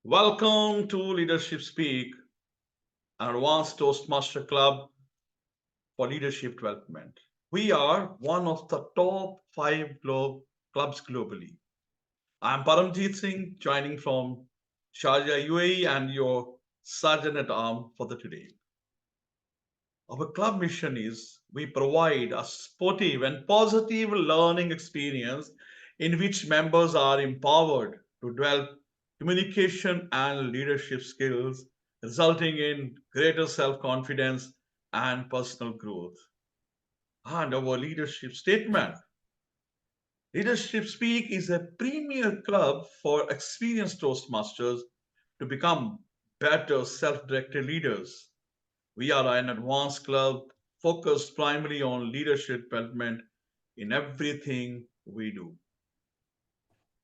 Welcome to Leadership Speak, an advanced Toastmaster club for leadership development. We are one of the top five clubs globally. I'm Paramjit Singh, joining from Sharjah, UAE, and your sergeant at arms for the today. Our club mission is we provide a sportive and positive learning experience in which members are empowered to develop communication and leadership skills, resulting in greater self confidence and personal growth. And our leadership statement Leadership Speak is a premier club for experienced Toastmasters to become better self directed leaders. We are an advanced club focused primarily on leadership development in everything we do.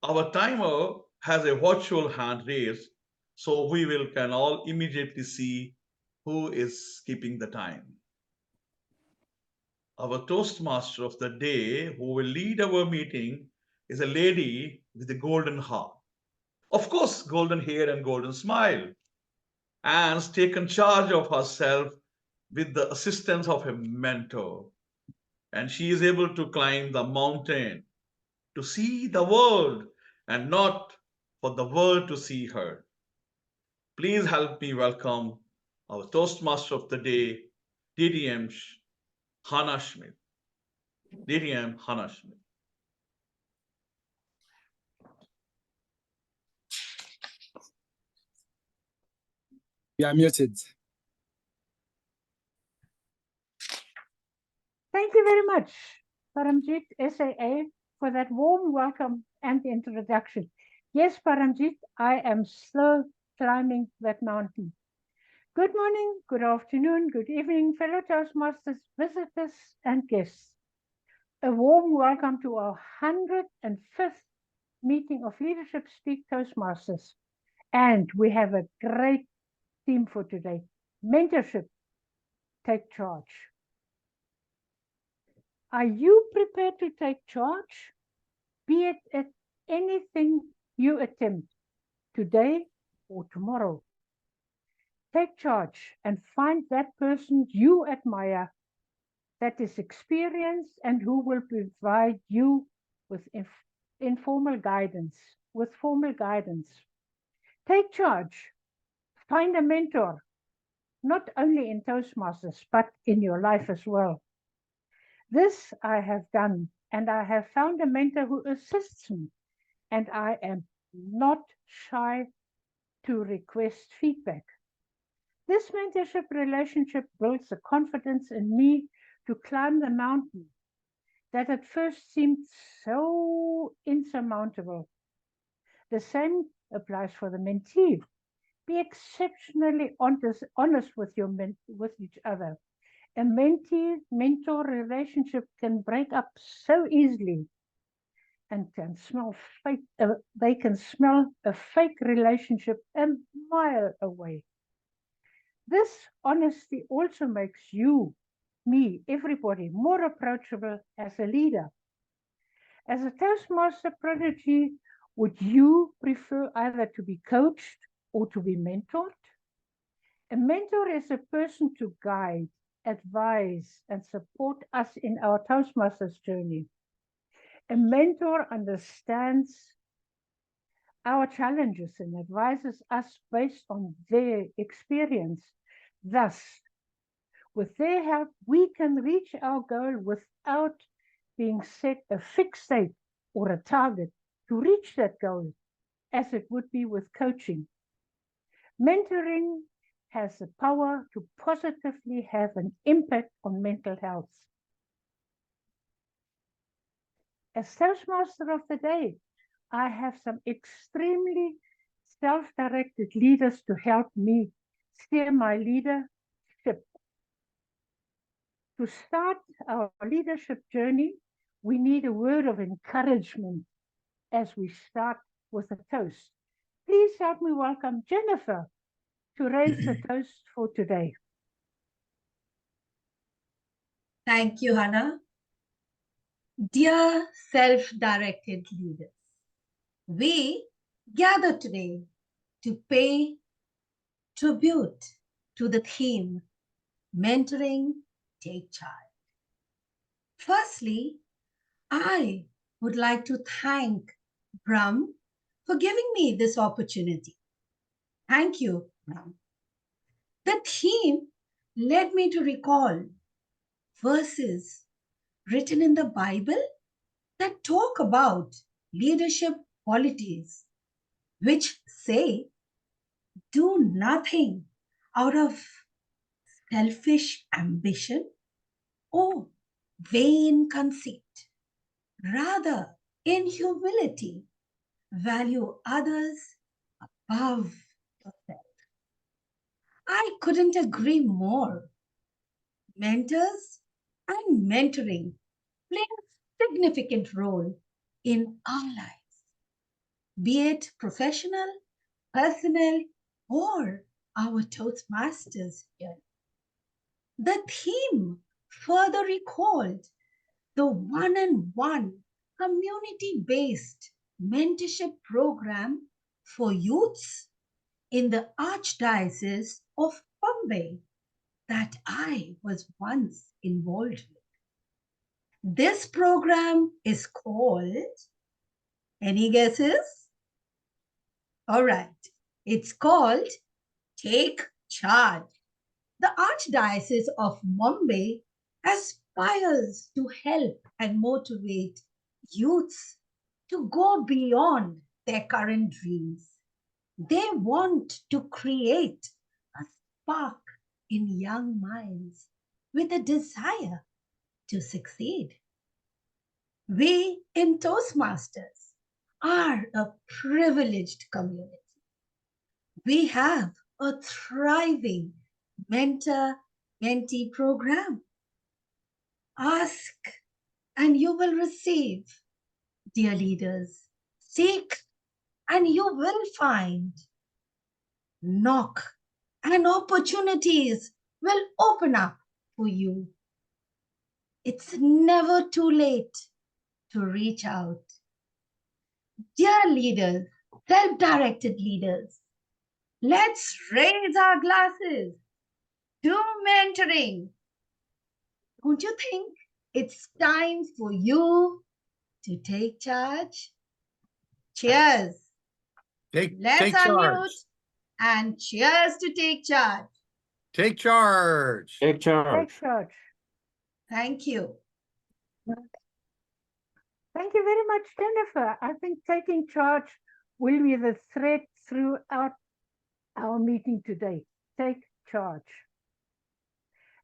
Our timer has a virtual hand raised, so can all immediately see who is keeping the time. Our Toastmaster of the day who will lead our meeting is a lady with a golden heart. Of course, golden hair and golden smile, and has taken charge of herself with the assistance of a mentor. And she is able to climb the mountain to see the world and not for the world to see her. Please help me welcome our Toastmaster of the day, DDM Hannah Schmidt. DDM Hannah Schmidt. You are muted. Thank you very much, Paramjit, SAA, for that warm welcome and introduction. Yes, Paramjit, I am slow climbing that mountain. Good morning, good afternoon, good evening, fellow Toastmasters, visitors, and guests. A warm welcome to our 105th meeting of Leadership Speak Toastmasters. And we have a great theme for today, mentorship, take charge. Are you prepared to take charge? Be it at anything you attempt, today or tomorrow. Take charge and find that person you admire that is experienced and who will provide you with formal guidance. Take charge. Find a mentor, not only in Toastmasters, but in your life as well. This I have done, and I have found a mentor who assists me, and I am not shy to request feedback. This mentorship relationship builds the confidence in me to climb the mountain that at first seemed so insurmountable. The same applies for the mentee. Be exceptionally honest with each other. A mentee-mentor relationship can break up so easily and can smell fake. They can smell a fake relationship a mile away. This honesty also makes you, me, everybody more approachable as a leader. As a Toastmaster prodigy, would you prefer either to be coached or to be mentored? A mentor is a person to guide, advise, and support us in our Toastmasters journey. A mentor understands our challenges and advises us based on their experience. Thus, with their help, we can reach our goal without being set a fixed date or a target to reach that goal, as it would be with coaching. Mentoring has the power to positively have an impact on mental health. As Toastmaster of the day, I have some extremely self-directed leaders to help me steer my leadership. To start our leadership journey, we need a word of encouragement as we start with a toast. Please help me welcome Jennifer to raise the toast for today. Thank you, Hannah. Dear self-directed leaders, we gather today to pay tribute to the theme, Mentoring, Take Charge. Firstly, I would like to thank Brahm for giving me this opportunity. Thank you, Brahm. The theme led me to recall verses written in the Bible that talk about leadership qualities, which say, do nothing out of selfish ambition or vain conceit. Rather, in humility, value others above yourself. I couldn't agree more. Mentors and mentoring play a significant role in our lives, be it professional, personal, or our Toastmasters here. The theme further recalled the one-on-one community-based mentorship program for youths in the Archdiocese of Bombay that I was once involved with. This program is called, any guesses? All right, it's called Take Charge. The Archdiocese of Mumbai aspires to help and motivate youths to go beyond their current dreams. They want to create a spark in young minds with a desire to succeed. We in Toastmasters are a privileged community. We have a thriving mentor-mentee program. Ask and you will receive, dear leaders. Seek and you will find. Knock and opportunities will open up for you. It's never too late to reach out. Dear leaders, self-directed leaders, let's raise our glasses to mentoring. Don't you think it's time for you to take charge? Cheers. Let's unmute and cheers to take charge. Take charge. Take charge. Take charge. Thank you. Thank you very much, Jennifer. I think taking charge will be the thread throughout our meeting today. Take charge.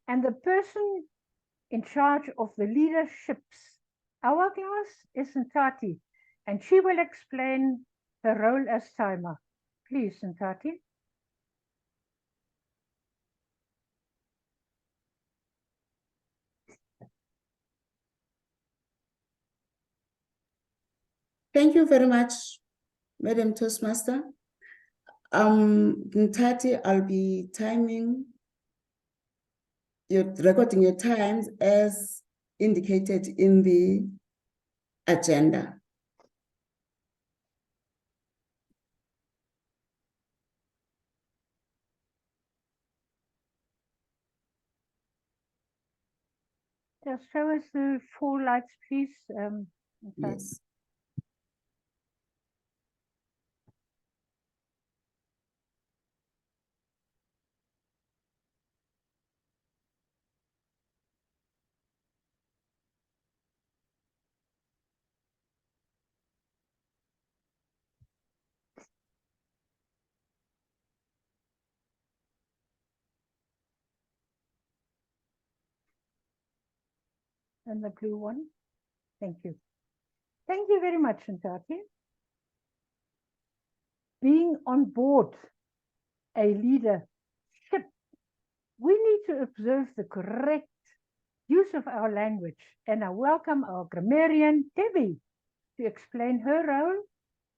And the person in charge of the leadership's hourglass is Ntati, and she will explain her role as timer. Please, Ntati. Thank you very much, Madam Toastmaster. Ntati, I'll be recording your times as indicated in the agenda. Just show us the 4 lights, please. Yes. And the blue one. Thank you. Thank you very much, Ntati. Being on board a leadership, we need to observe the correct use of our language, and I welcome our grammarian, Debbie, to explain her role,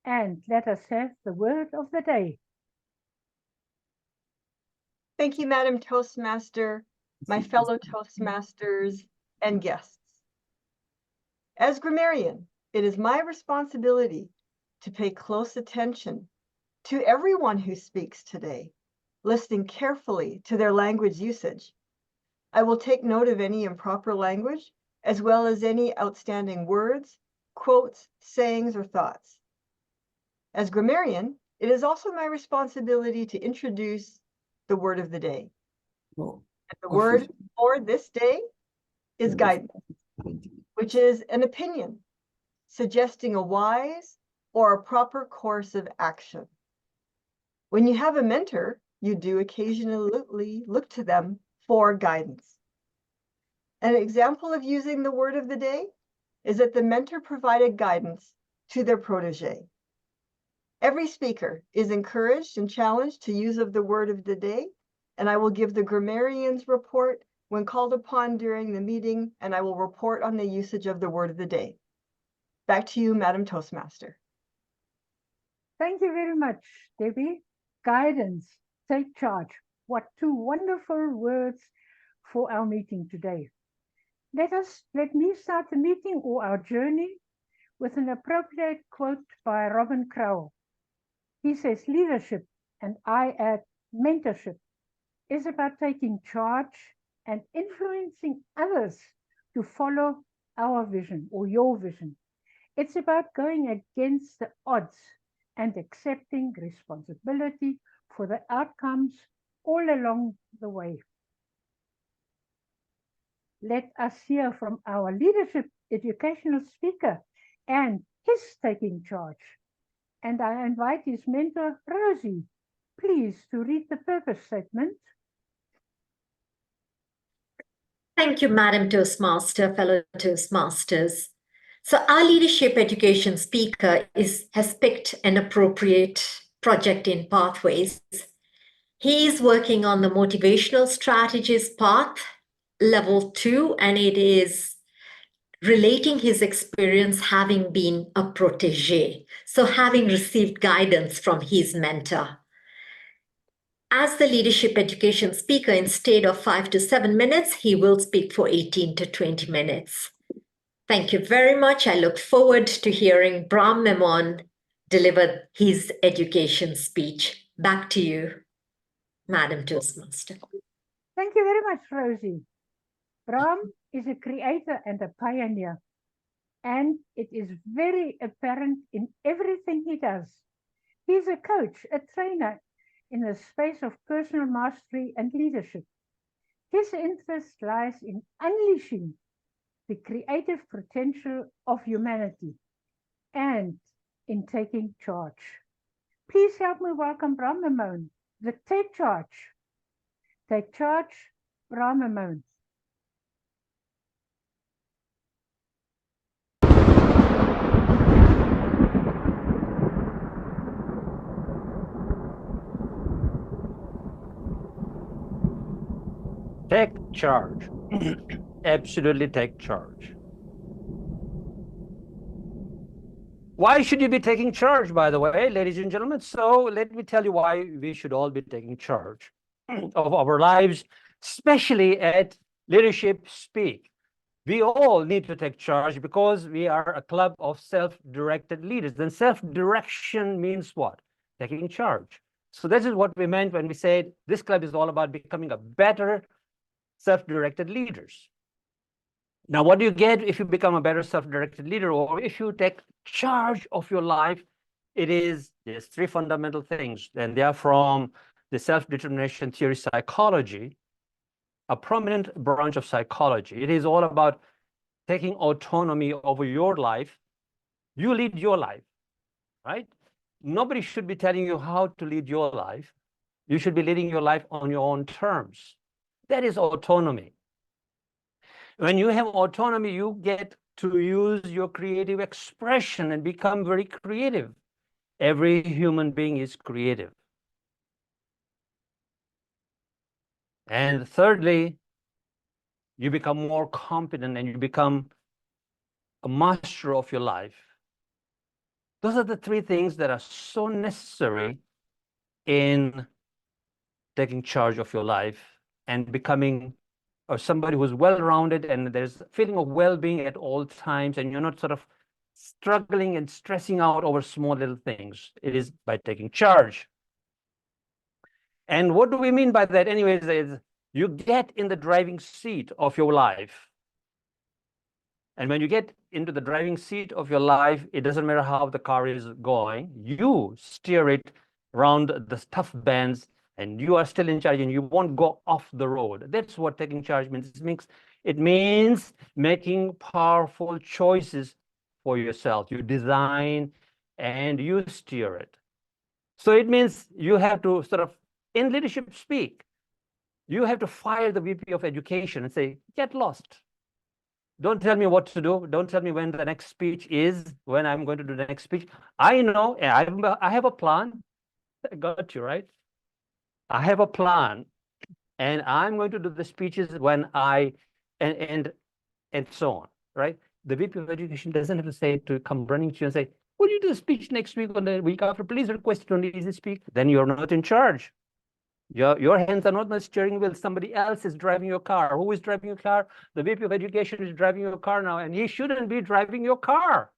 and let us have the word of the day. Thank you, Madam Toastmaster, my fellow Toastmasters, and guests. As grammarian, it is my responsibility to pay close attention to everyone who speaks today, listening carefully to their language usage. I will take note of any improper language, as well as any outstanding words, quotes, sayings, or thoughts. As grammarian, it is also my responsibility to introduce the word of the day. Oh, The word for this day is guidance, which is an opinion suggesting a wise or a proper course of action. When you have a mentor, you do occasionally look to them for guidance. An example of using the word of the day is that the mentor provided guidance to their protege. Every speaker is encouraged and challenged to use of the word of the day, and I will give the grammarian's report when called upon during the meeting, and I will report on the usage of the word of the day. Back to you, Madam Toastmaster. Thank you very much, Debbie. Guidance, take charge. What two wonderful words for our meeting today. Let me start the meeting or our journey with an appropriate quote by Robin Crowell. He says, leadership, and I add mentorship, is about taking charge and influencing others to follow our vision or your vision. It's about going against the odds and accepting responsibility for the outcomes all along the way. Let us hear from our leadership educational speaker and his taking charge. And I invite his mentor, Rozy, please, to read the purpose statement. Thank you, Madam Toastmaster, fellow Toastmasters. So our leadership education speaker has picked an appropriate project in Pathways. He is working on the motivational strategies path, level 2, and it is relating his experience having been a protege. So having received guidance from his mentor. As the leadership education speaker, instead of 5 to 7 minutes, he will speak for 18 to 20 minutes. Thank you very much. I look forward to hearing Brahm Memone deliver his education speech. Back to you, Madam Toastmaster. Thank you very much, Rozy. Brahm is a creator and a pioneer, and it is very apparent in everything he does. He's a coach, a trainer in the space of personal mastery and leadership. His interest lies in unleashing the creative potential of humanity and in taking charge. Please help me welcome Brahm Memone, the Take Charge. Take charge, Brahm Memone. Take charge. Absolutely take charge. Why should you be taking charge, by the way, ladies and gentlemen? So let me tell you why we should all be taking charge of our lives, especially at Leadership Speak. We all need to take charge because we are a club of self-directed leaders. Then self-direction means what? Taking charge. So this is what we meant when we said this club is all about becoming a better self-directed leaders. Now, what do you get if you become a better self-directed leader, or if you take charge of your life? There's 3 fundamental things, and they are from the self-determination theory psychology, a prominent branch of psychology. It is all about taking autonomy over your life. You lead your life, right? Nobody should be telling you how to lead your life. You should be leading your life on your own terms. That is autonomy. When you have autonomy, you get to use your creative expression and become very creative. Every human being is creative. And thirdly, you become more competent and you become a master of your life. Those are the 3 things that are so necessary in taking charge of your life and becoming somebody who's well-rounded, and there's a feeling of well-being at all times, and you're not sort of struggling and stressing out over small little things. It is by taking charge. And what do we mean by that? Anyways, is you get in the driving seat of your life. And when you get into the driving seat of your life, it doesn't matter how the car is going, you steer it around the tough bends, and you are still in charge, and you won't go off the road. That's what taking charge means. It means making powerful choices for yourself. You design and you steer it. So it means you have to sort of, in leadership speak, you have to fire the VP of education and say, get lost. Don't tell me what to do. Don't tell me when the next speech is, when I'm going to do the next speech. I know, I have a plan. I got you, right? I have a plan, and I'm going to do the speeches when and so on, right? The VP of education doesn't have to say to come running to you and say, will you do a speech next week or the week after? Please request to easy speak. Then you're not in charge. Your hands are not on the steering wheel. Somebody else is driving your car. Who is driving your car? The VP of education is driving your car now, and he shouldn't be driving your car.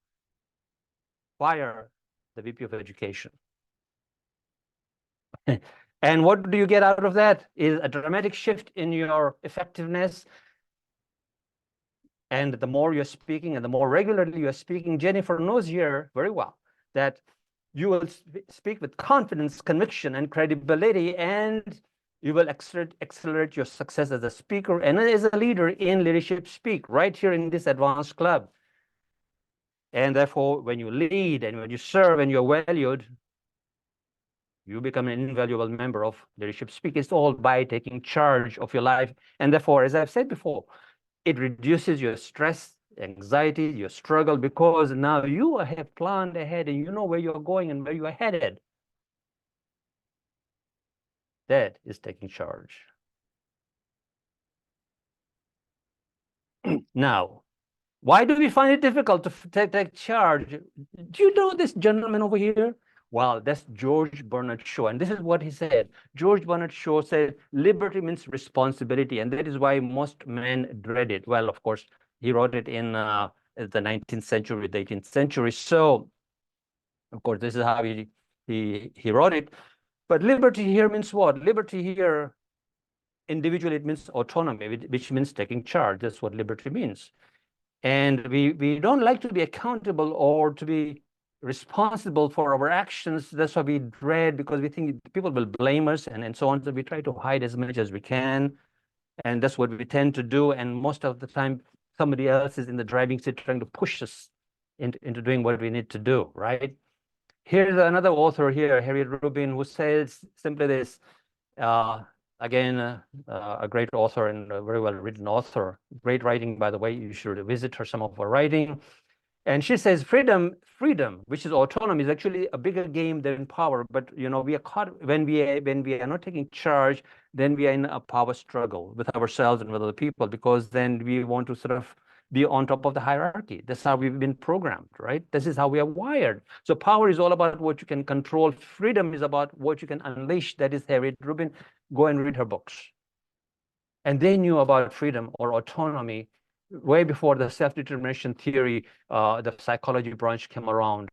Fire the VP of education. And what do you get out of that? Is a dramatic shift in your effectiveness. And the more you're speaking and the more regularly you're speaking, Jennifer knows here very well that you will speak with confidence, conviction, and credibility, and you will accelerate your success as a speaker and as a leader in leadership speak right here in this advanced club. And therefore, when you lead and when you serve and you're valued, you become an invaluable member of leadership speak. It's all by taking charge of your life. And therefore, as I've said before, it reduces your stress, anxiety, your struggle, because now you have planned ahead and you know where you're going and where you are headed. That is taking charge. Now, why do we find it difficult to take charge? Do you know this gentleman over here? Well, that's George Bernard Shaw. And this is what he said. George Bernard Shaw said, liberty means responsibility. And that is why most men dread it. Well, of course, he wrote it in the 19th century, the 18th century. So, of course, this is how he wrote it. But liberty here means what? Liberty here, individually, it means autonomy, which means taking charge. That's what liberty means. And we don't like to be accountable or to be responsible for our actions. That's why we dread, because we think people will blame us and so on. So we try to hide as much as we can. And that's what we tend to do. And most of the time, somebody else is in the driving seat trying to push us into doing what we need to do, right? Here's another author here, Harriet Rubin, who says simply this. Again, a great author and a very well-written author. Great writing, by the way. You should visit her, some of her writing. And she says freedom, which is autonomy, is actually a bigger game than power. But we are caught when we are not taking charge, then we are in a power struggle with ourselves and with other people, because then we want to sort of be on top of the hierarchy. That's how we've been programmed, right? This is how we are wired. So power is all about what you can control. Freedom is about what you can unleash. That is Harriet Rubin. Go and read her books. And they knew about freedom or autonomy way before the self-determination theory, the psychology branch came around.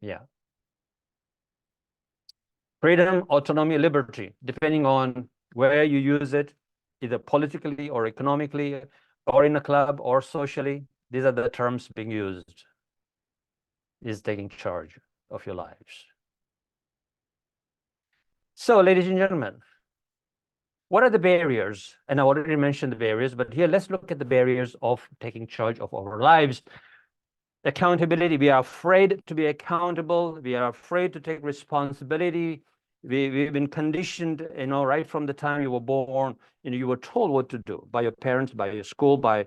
Yeah. Freedom, autonomy, liberty, depending on where you use it, either politically or economically, or in a club or socially. These are the terms being used. Is taking charge of your lives. So, ladies and gentlemen, what are the barriers? And I already mentioned the barriers, but here let's look at the barriers of taking charge of our lives. Accountability. We are afraid to be accountable. We are afraid to take responsibility. We've been conditioned, right from the time you were born. You were told what to do by your parents, by your school, by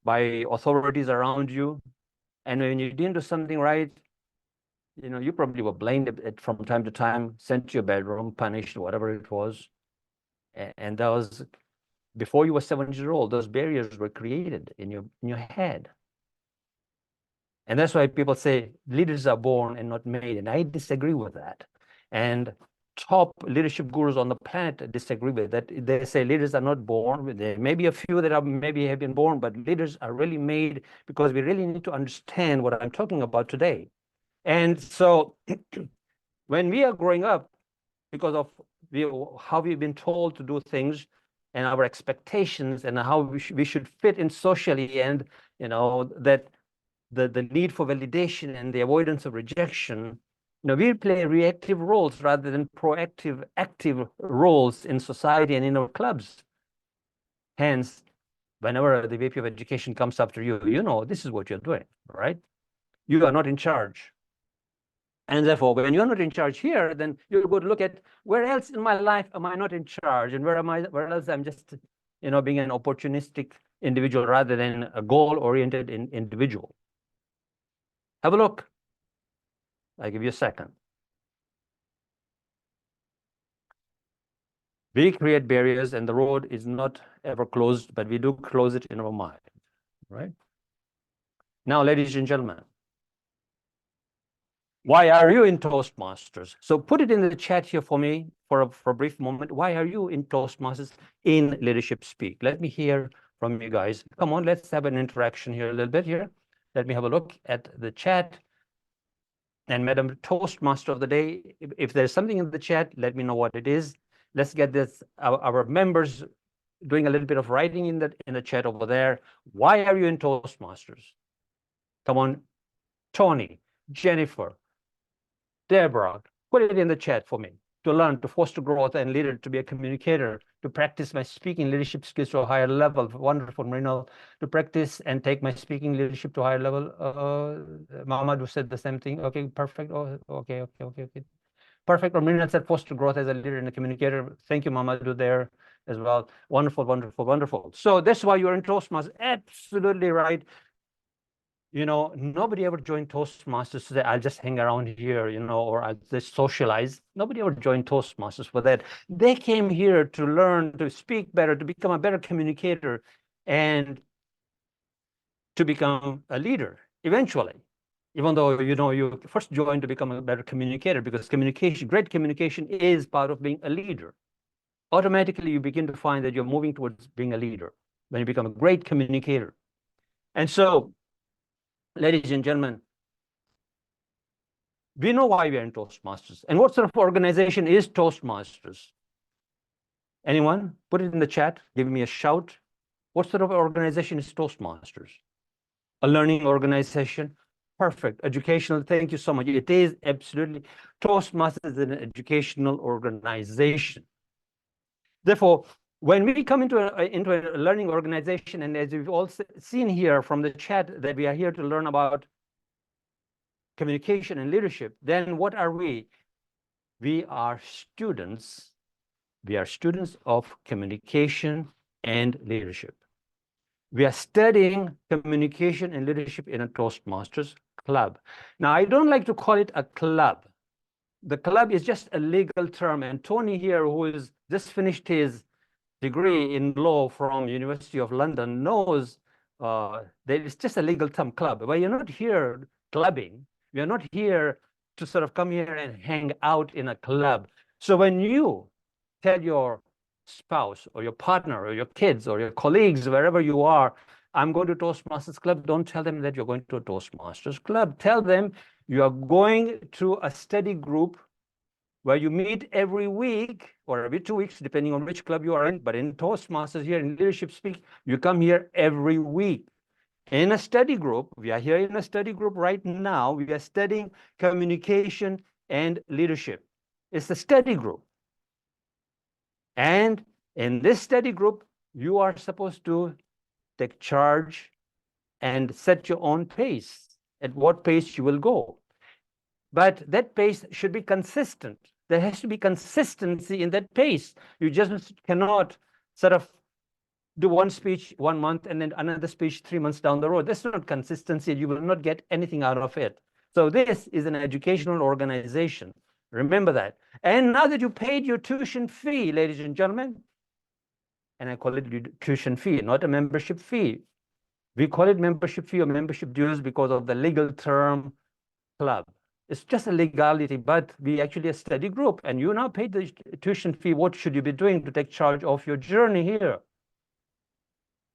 authorities around you. And when you didn't do something right, you probably were blamed from time to time, sent to your bedroom, punished, whatever it was. And that was before you were 7 years old. Those barriers were created in your head. And that's why people say leaders are born and not made. And I disagree with that. And top leadership gurus on the planet disagree with that. They say leaders are not born. There may be a few that are maybe have been born, but leaders are really made, because we really need to understand what I'm talking about today. And so when we are growing up, because of how we've been told to do things and our expectations and how we should fit in socially, and that the need for validation and the avoidance of rejection, we play reactive roles rather than proactive, active roles in society and in our clubs. Hence, whenever the VP of Education comes up to you, this is what you're doing, right? You are not in charge. And therefore, when you're not in charge here, then you're going to look at where else in my life am I not in charge, and where else I'm just, being an opportunistic individual rather than a goal-oriented individual. Have a look. I'll give you a second. We create barriers, and the road is not ever closed, but we do close it in our mind, right? Now, ladies and gentlemen, why are you in Toastmasters? So put it in the chat here for me for a brief moment. Why are you in Toastmasters in Leadership Speak? Let me hear from you guys. Come on, let's have an interaction here a little bit here. Let me have a look at the chat. And Madam Toastmaster of the day, if there's something in the chat, let me know what it is. Let's get this, our members doing a little bit of writing in the chat over there. Why are you in Toastmasters? Come on, Tony, Jennifer, Deborah, put it in the chat for me. To learn, to foster growth and leader, to be a communicator, to practice my speaking leadership skills to a higher level. Wonderful, Mrinal. To practice and take my speaking leadership to a higher level. Mamadou said the same thing. Okay, perfect. Oh, okay. Perfect. Or Mrinal said foster growth as a leader and a communicator. Thank you, Mamadou, there as well. Wonderful, wonderful, wonderful. So that's why you're in Toastmasters. Absolutely right. Nobody ever joined Toastmasters to say, I'll just hang around here, or I'll just socialize. Nobody ever joined Toastmasters for that. They came here to learn, to speak better, to become a better communicator, and to become a leader eventually. Even though, you first joined to become a better communicator, because great communication is part of being a leader. Automatically, you begin to find that you're moving towards being a leader when you become a great communicator. And so, ladies and gentlemen, we know why we are in Toastmasters. And what sort of organization is Toastmasters? Anyone? Put it in the chat. Give me a shout. What sort of organization is Toastmasters? A learning organization? Perfect. Educational. Thank you so much. It is absolutely. Toastmasters is an educational organization. Therefore, when we come into a learning organization, and as we've all seen here from the chat, that we are here to learn about communication and leadership, then what are we? We are students. We are students of communication and leadership. We are studying communication and leadership in a Toastmasters club. Now, I don't like to call it a club. The club is just a legal term. And Tony here, who is just finished his degree in law from University of London, knows that it's just a legal term, club. But you're not here clubbing. We are not here to sort of come here and hang out in a club. So when you tell your spouse or your partner or your kids or your colleagues, wherever you are, I'm going to Toastmasters Club, don't tell them that you're going to a Toastmasters Club. Tell them you are going to a study group where you meet every week or every 2 weeks, depending on which club you are in. But in Toastmasters here in Leadership Speak, you come here every week. In a study group, we are here in a study group right now. We are studying communication and leadership. It's a study group. And in this study group, you are supposed to take charge and set your own pace, at what pace you will go. But that pace should be consistent. There has to be consistency in that pace. You just cannot sort of do one speech 1 month and then another speech 3 months down the road. That's not consistency. You will not get anything out of it. So this is an educational organization. Remember that. And now that you paid your tuition fee, ladies and gentlemen, and I call it tuition fee, not a membership fee. We call it membership fee or membership dues because of the legal term club. It's just a legality, but we actually a study group, and you now pay the tuition fee. What should you be doing to take charge of your journey here?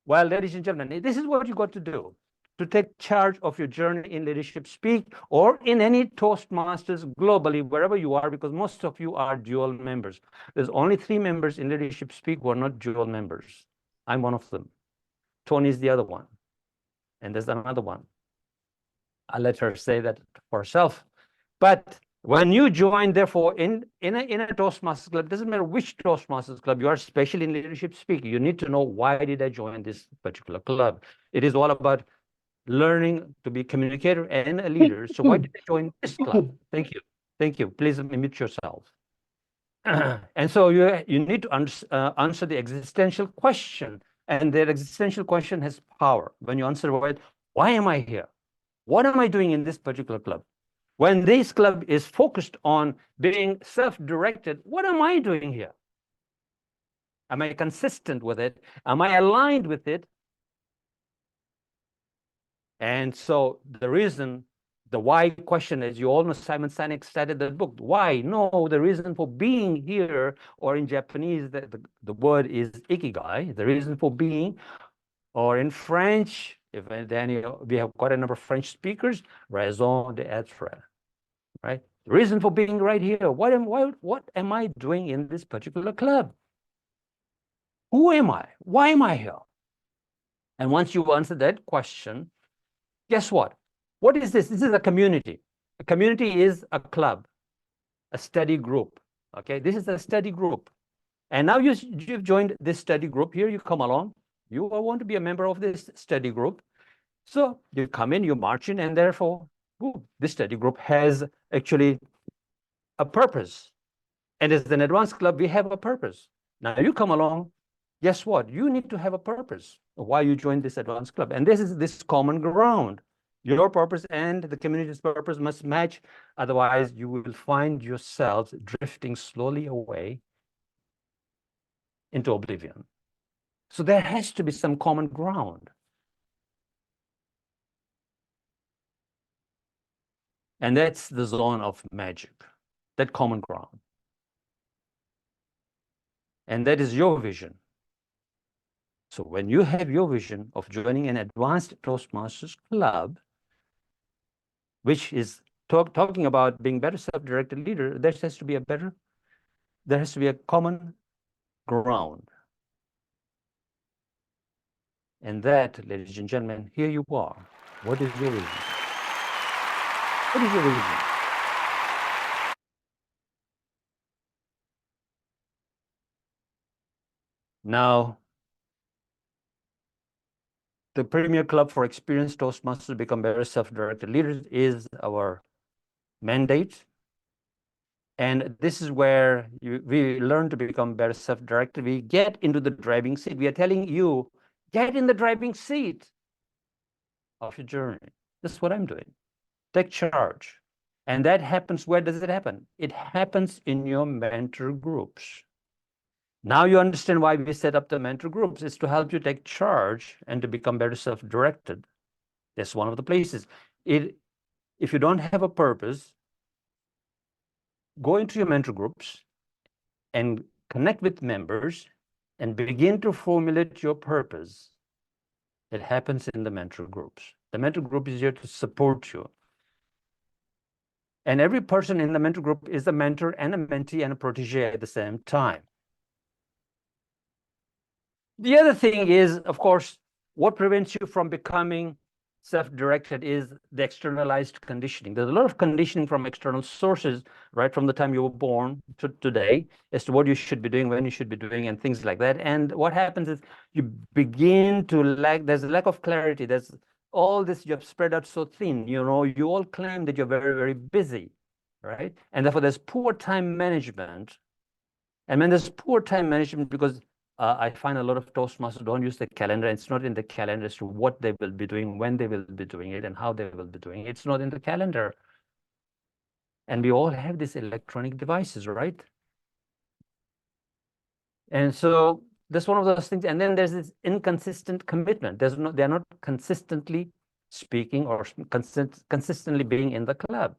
Well, ladies and gentlemen, this is what you got to do to take charge of your journey in Leadership Speak or in any Toastmasters globally, wherever you are, because most of you are dual members. There's only 3 members in Leadership Speak who are not dual members. I'm one of them. Tony is the other one. And there's another one. I'll let her say that for herself. But when you join, therefore, in a Toastmasters club, doesn't matter which Toastmasters club you are, especially in Leadership Speak, you need to know, why did I join this particular club? It is all about learning to be a communicator and a leader. So why did I join this club? Thank you. Thank you. Please mute yourself. And so you need to answer the existential question. And that existential question has power. When you answer, why am I here? What am I doing in this particular club? When this club is focused on being self-directed, what am I doing here? Am I consistent with it? Am I aligned with it? And so the reason, the why question, as you all know, Simon Sinek started the book. Why? No, the reason for being here, or in Japanese, the word is ikigai, the reason for being, or in French, if Danny, we have quite a number of French speakers, raison d'être, right? The reason for being right here. What am I doing in this particular club? Who am I? Why am I here? And once you answer that question, guess what? What is this? This is a community. A community is a club, a study group. Okay, this is a study group. And now you've joined this study group. Here you come along. You want to be a member of this study group. So you come in, you march in, and therefore, this study group has actually a purpose. And as an advanced club, we have a purpose. Now you come along, guess what? You need to have a purpose of why you joined this advanced club. And this is this common ground. Your purpose and the community's purpose must match. Otherwise, you will find yourselves drifting slowly away into oblivion. So there has to be some common ground. And that's the zone of magic, that common ground. And that is your vision. So when you have your vision of joining an advanced Toastmasters club, which is talking about being better self-directed leader, there has to be a common ground. And that, ladies and gentlemen, here you are. What is your reason? What is your reason? Now, the Premier Club for Experienced Toastmasters to Become Better Self-Directed Leaders is our mandate. And this is where we learn to become better self-directed. We get into the driving seat. We are telling you, get in the driving seat of your journey. This is what I'm doing. Take charge. And that happens, where does it happen? It happens in your mentor groups. Now you understand why we set up the mentor groups. It's to help you take charge and to become better self-directed. That's one of the places. If you don't have a purpose, go into your mentor groups and connect with members and begin to formulate your purpose. It happens in the mentor groups. The mentor group is here to support you. And every person in the mentor group is a mentor and a mentee and a protege at the same time. The other thing is, of course, what prevents you from becoming self-directed is the externalized conditioning. There's a lot of conditioning from external sources, right from the time you were born to today, as to what you should be doing, when you should be doing, and things like that. And what happens is you begin to there's a lack of clarity. There's all this, you have spread out so thin, you all claim that you're very, very busy, right? And therefore there's poor time management. And when there's poor time management, because I find a lot of Toastmasters don't use the calendar. It's not in the calendar as to what they will be doing, when they will be doing it, and how they will be doing it. It's not in the calendar. And we all have these electronic devices, right? And so that's one of those things. And then there's this inconsistent commitment. They're not consistently speaking or consistently being in the club.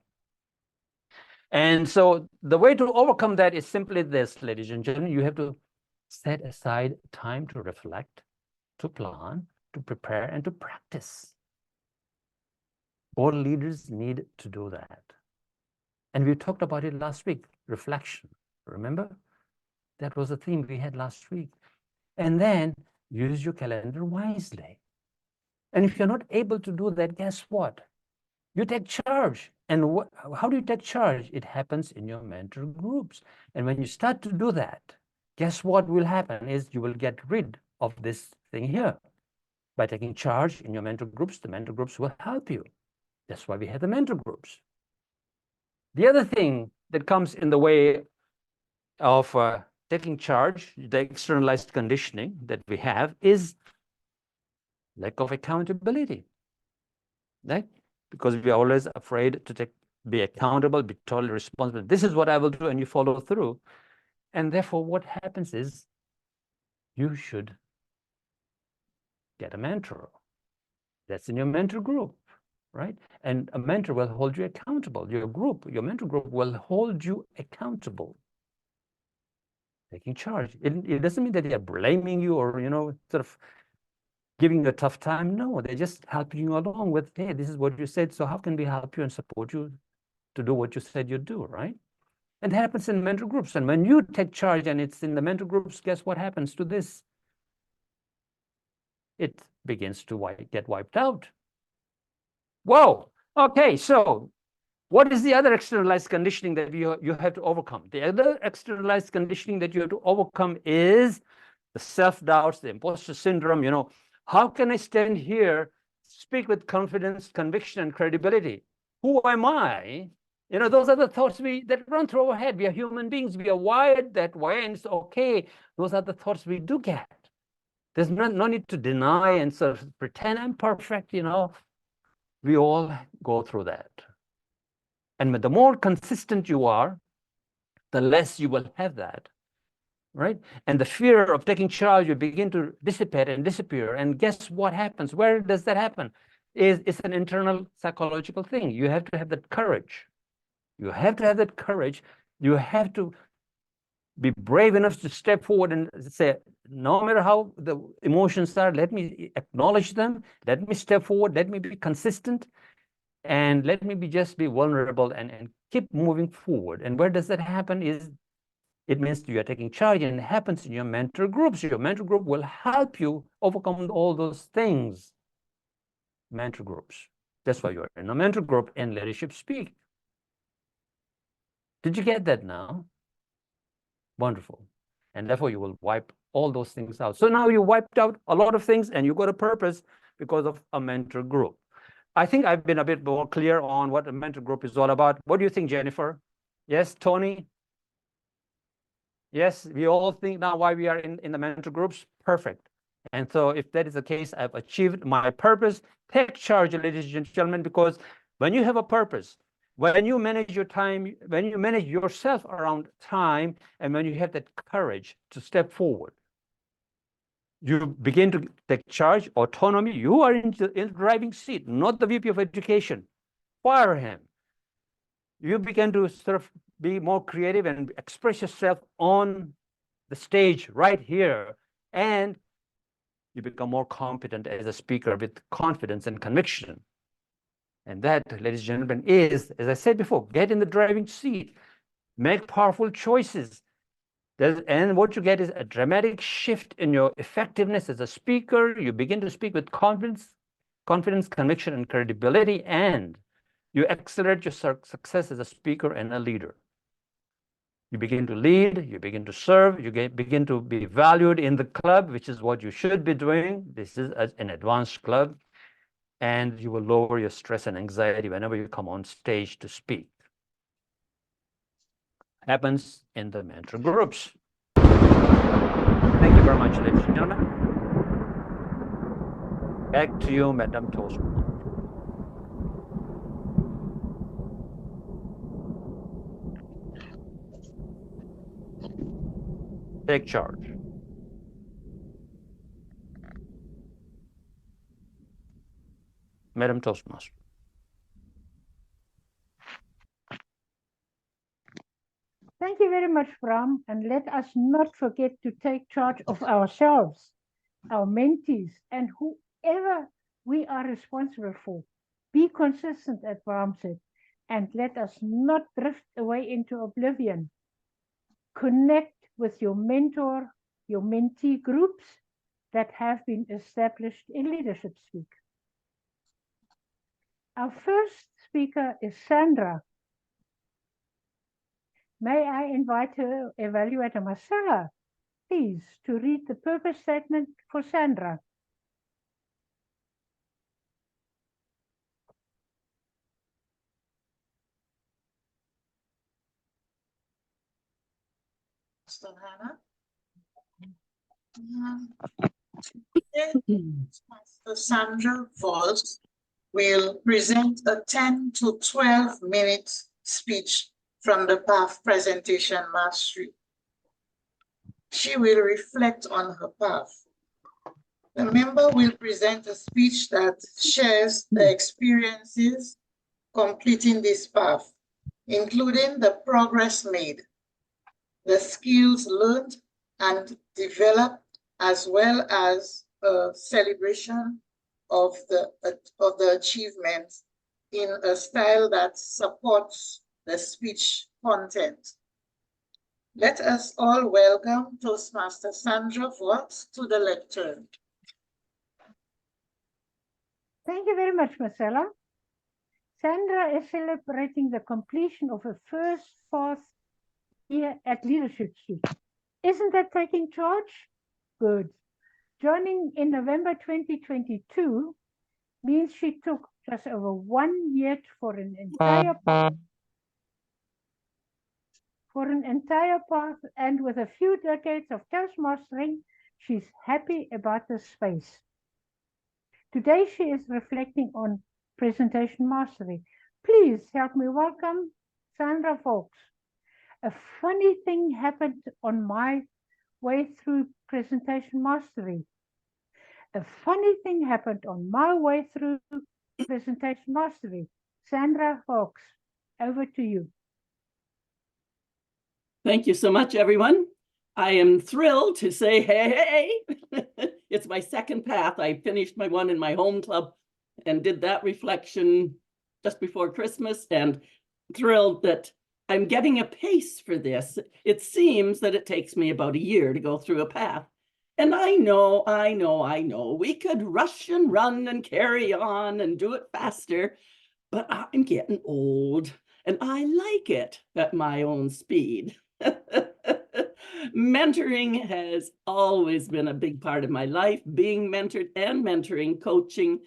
And so the way to overcome that is simply this, ladies and gentlemen, you have to set aside time to reflect, to plan, to prepare, and to practice. All leaders need to do that. And we talked about it last week, reflection. Remember? That was the theme we had last week. And then use your calendar wisely. And if you're not able to do that, guess what? You take charge. And how do you take charge? It happens in your mentor groups. And when you start to do that, guess what will happen is you will get rid of this thing here. By taking charge in your mentor groups, the mentor groups will help you. That's why we have the mentor groups. The other thing that comes in the way of taking charge, the externalized conditioning that we have, is lack of accountability, right? Because we are always afraid to be accountable, be totally responsible. This is what I will do, and you follow through. And therefore, what happens is you should get a mentor. That's in your mentor group, right? And a mentor will hold you accountable. Your mentor group will hold you accountable. Taking charge. It doesn't mean that they are blaming you or, sort of giving you a tough time. No, they're just helping you along with, hey, this is what you said, so how can we help you and support you to do what you said you'd do, right? And it happens in mentor groups. And when you take charge and it's in the mentor groups, guess what happens to this? It begins to get wiped out. Whoa, okay, so what is the other externalized conditioning that you have to overcome? The other externalized conditioning that you have to overcome is the self-doubts, the imposter syndrome. How can I stand here, speak with confidence, conviction, and credibility? Who am I? Those are the thoughts that run through our head. We are human beings. We are wired that way, and it's okay. Those are the thoughts we do get. There's no need to deny and sort of pretend I'm perfect. We all go through that. And the more consistent you are, the less you will have that, right? And the fear of taking charge will begin to dissipate and disappear. And guess what happens? Where does that happen? It's an internal psychological thing. You have to have that courage. You have to have that courage. You have to be brave enough to step forward and say, no matter how the emotions are, let me acknowledge them. Let me step forward. Let me be consistent. And let me just be vulnerable and keep moving forward. And where does that happen is, it means you are taking charge, and it happens in your mentor groups. Your mentor group will help you overcome all those things. Mentor groups. That's why you're in a mentor group in Leadership Speak. Did you get that now? Wonderful. And therefore, you will wipe all those things out. So now you wiped out a lot of things, and you got a purpose because of a mentor group. I think I've been a bit more clear on what a mentor group is all about. What do you think, Jennifer? Yes, Tony? Yes, we all think now why we are in the mentor groups. Perfect. And so if that is the case, I've achieved my purpose. Take charge, ladies and gentlemen, because when you have a purpose, when you manage your time, when you manage yourself around time, and when you have that courage to step forward, you begin to take charge, autonomy. You are in the driving seat, not the VP of Education. Fire him. You begin to sort of be more creative and express yourself on the stage right here. And you become more competent as a speaker with confidence and conviction. And that, ladies and gentlemen, is, as I said before, get in the driving seat, make powerful choices. And what you get is a dramatic shift in your effectiveness as a speaker. You begin to speak with confidence, conviction, and credibility, and you accelerate your success as a speaker and a leader. You begin to lead, you begin to serve, you begin to be valued in the club, which is what you should be doing. This is an advanced club, and you will lower your stress and anxiety whenever you come on stage to speak. Happens in the mentor groups. Thank you very much, ladies and gentlemen. Back to you, Madam Toastmaster. Take charge. Madam Toastmaster. Thank you very much, Brahm, and let us not forget to take charge of ourselves, our mentees, and whoever we are responsible for. Be consistent, as Brahm said, and let us not drift away into oblivion. Connect with your mentor, your mentee groups that have been established in Leadership Speak. Our first speaker is Sandra. May I invite her evaluator, Marcella, please, to read the purpose statement for Sandra. Hannah. Sandra Valks will present a 10 to 12 minute speech from the path presentation mastery. She will reflect on her path. The member will present a speech that shares the experiences completing this path, including the progress made, the skills learned and developed, as well as a celebration of the achievements in a style that supports the speech content. Let us all welcome Toastmaster Sandra Valks to the lectern. Thank you very much, Marcella. Sandra is celebrating the completion of her first path year at Leadership Speak. Isn't that taking charge? Good. Joining in November 2022 means she took just over 1 year for an entire path, and with a few decades of Toastmastering, she's happy about this space. Today she is reflecting on presentation mastery. Please help me welcome Sandra Valks. A funny thing happened on my way through presentation mastery. A funny thing happened on my way through presentation mastery. Sandra Valks, over to you. Thank you so much, everyone. I am thrilled to say, hey, it's my second path. I finished my one in my home club and did that reflection just before Christmas, and thrilled that I'm getting a pace for this. It seems that it takes me about a year to go through a path. And I know, we could rush and run and carry on and do it faster, but I'm getting old and I like it at my own speed. Mentoring has always been a big part of my life, being mentored and mentoring, coaching.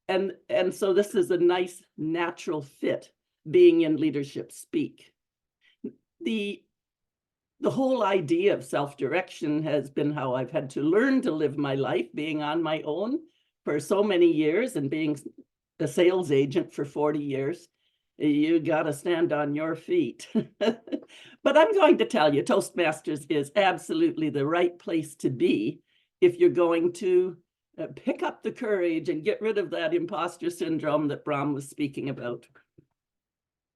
And so this is a nice natural fit, being in Leadership Speak. The whole idea of self-direction has been how I've had to learn to live my life, being on my own for so many years and being a sales agent for 40 years. You got to stand on your feet. But I'm going to tell you, Toastmasters is absolutely the right place to be if you're going to pick up the courage and get rid of that imposter syndrome that Brahm was speaking about.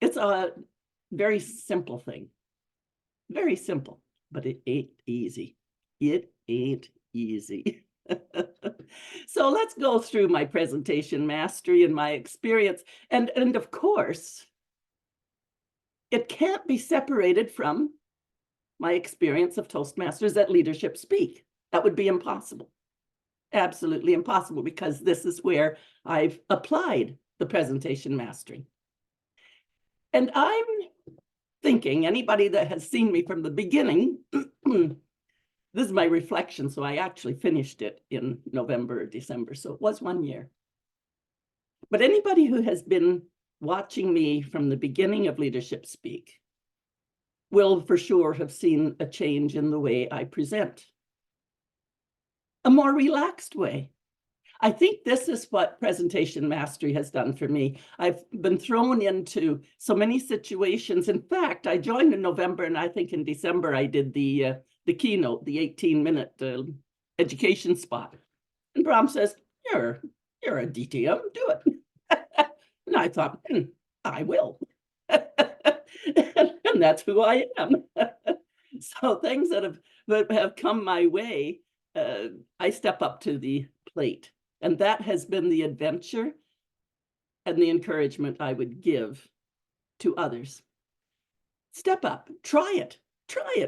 It's a very simple thing. Very simple, but it ain't easy. It ain't easy. So let's go through my presentation mastery and my experience. And of course, it can't be separated from my experience of Toastmasters at Leadership Speak. That would be impossible. Absolutely impossible, because this is where I've applied the presentation mastery. And I'm thinking, anybody that has seen me from the beginning, this is my reflection, so I actually finished it in November or December, so it was 1 year. But anybody who has been watching me from the beginning of Leadership Speak will for sure have seen a change in the way I present. A more relaxed way. I think this is what presentation mastery has done for me. I've been thrown into so many situations. In fact, I joined in November, and I think in December I did the keynote, the 18-minute education spot. And Brahm says, you're a DTM, do it. And I thought, I will. and that's who I am. So things that have come my way, I step up to the plate. And that has been the adventure and the encouragement I would give to others. Step up, try it.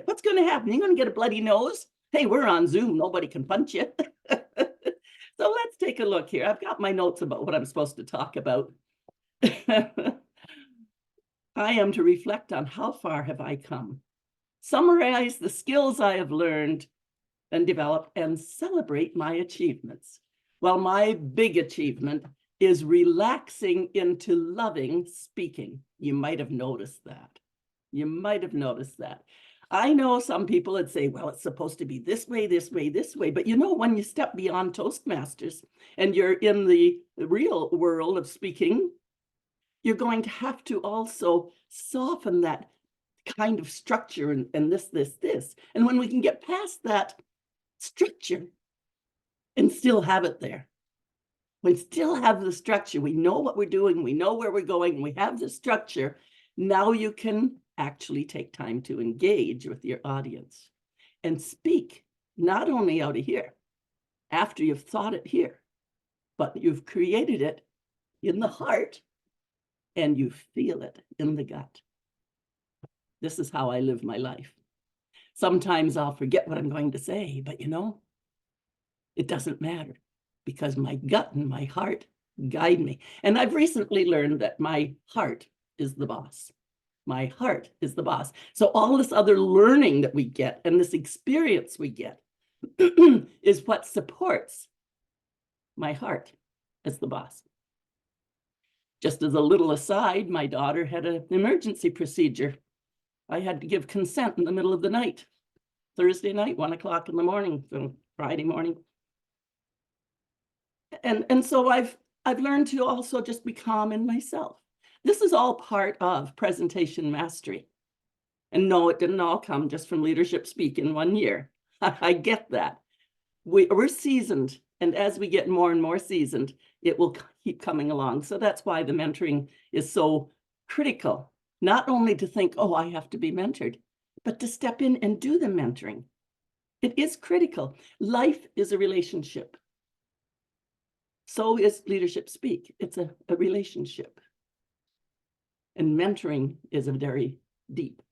What's going to happen? You're going to get a bloody nose? Hey, we're on Zoom. Nobody can punch you. So let's take a look here. I've got my notes about what I'm supposed to talk about. I am to reflect on how far have I come, summarize the skills I have learned and developed, and celebrate my achievements. Well, my big achievement is relaxing into loving speaking. You might have noticed that. I know some people would say, well, it's supposed to be this way, but you know, when you step beyond Toastmasters and you're in the real world of speaking, you're going to have to also soften that kind of structure and this. And when we can get past that structure and still have it there, we still have the structure, we know what we're doing, we know where we're going, we have the structure, now you can actually take time to engage with your audience and speak not only out of here, after you've thought it here, but you've created it in the heart and you feel it in the gut. This is how I live my life. Sometimes I'll forget what I'm going to say, but you know, it doesn't matter because my gut and my heart guide me. And I've recently learned that my heart is the boss. My heart is the boss. So all this other learning that we get and this experience we get is what supports my heart as the boss. Just as a little aside, my daughter had an emergency procedure. I had to give consent in the middle of the night, Thursday night, 1 o'clock in the morning, so Friday morning. And so I've learned to also just be calm in myself. This is all part of presentation mastery. And no, it didn't all come just from leadership speak in 1 year. I get that. We're seasoned. And as we get more and more seasoned, it will keep coming along. So that's why the mentoring is so critical. Not only to think, oh, I have to be mentored, but to step in and do the mentoring. It is critical. Life is a relationship. So is leadership speak. It's a relationship. And mentoring is a very deep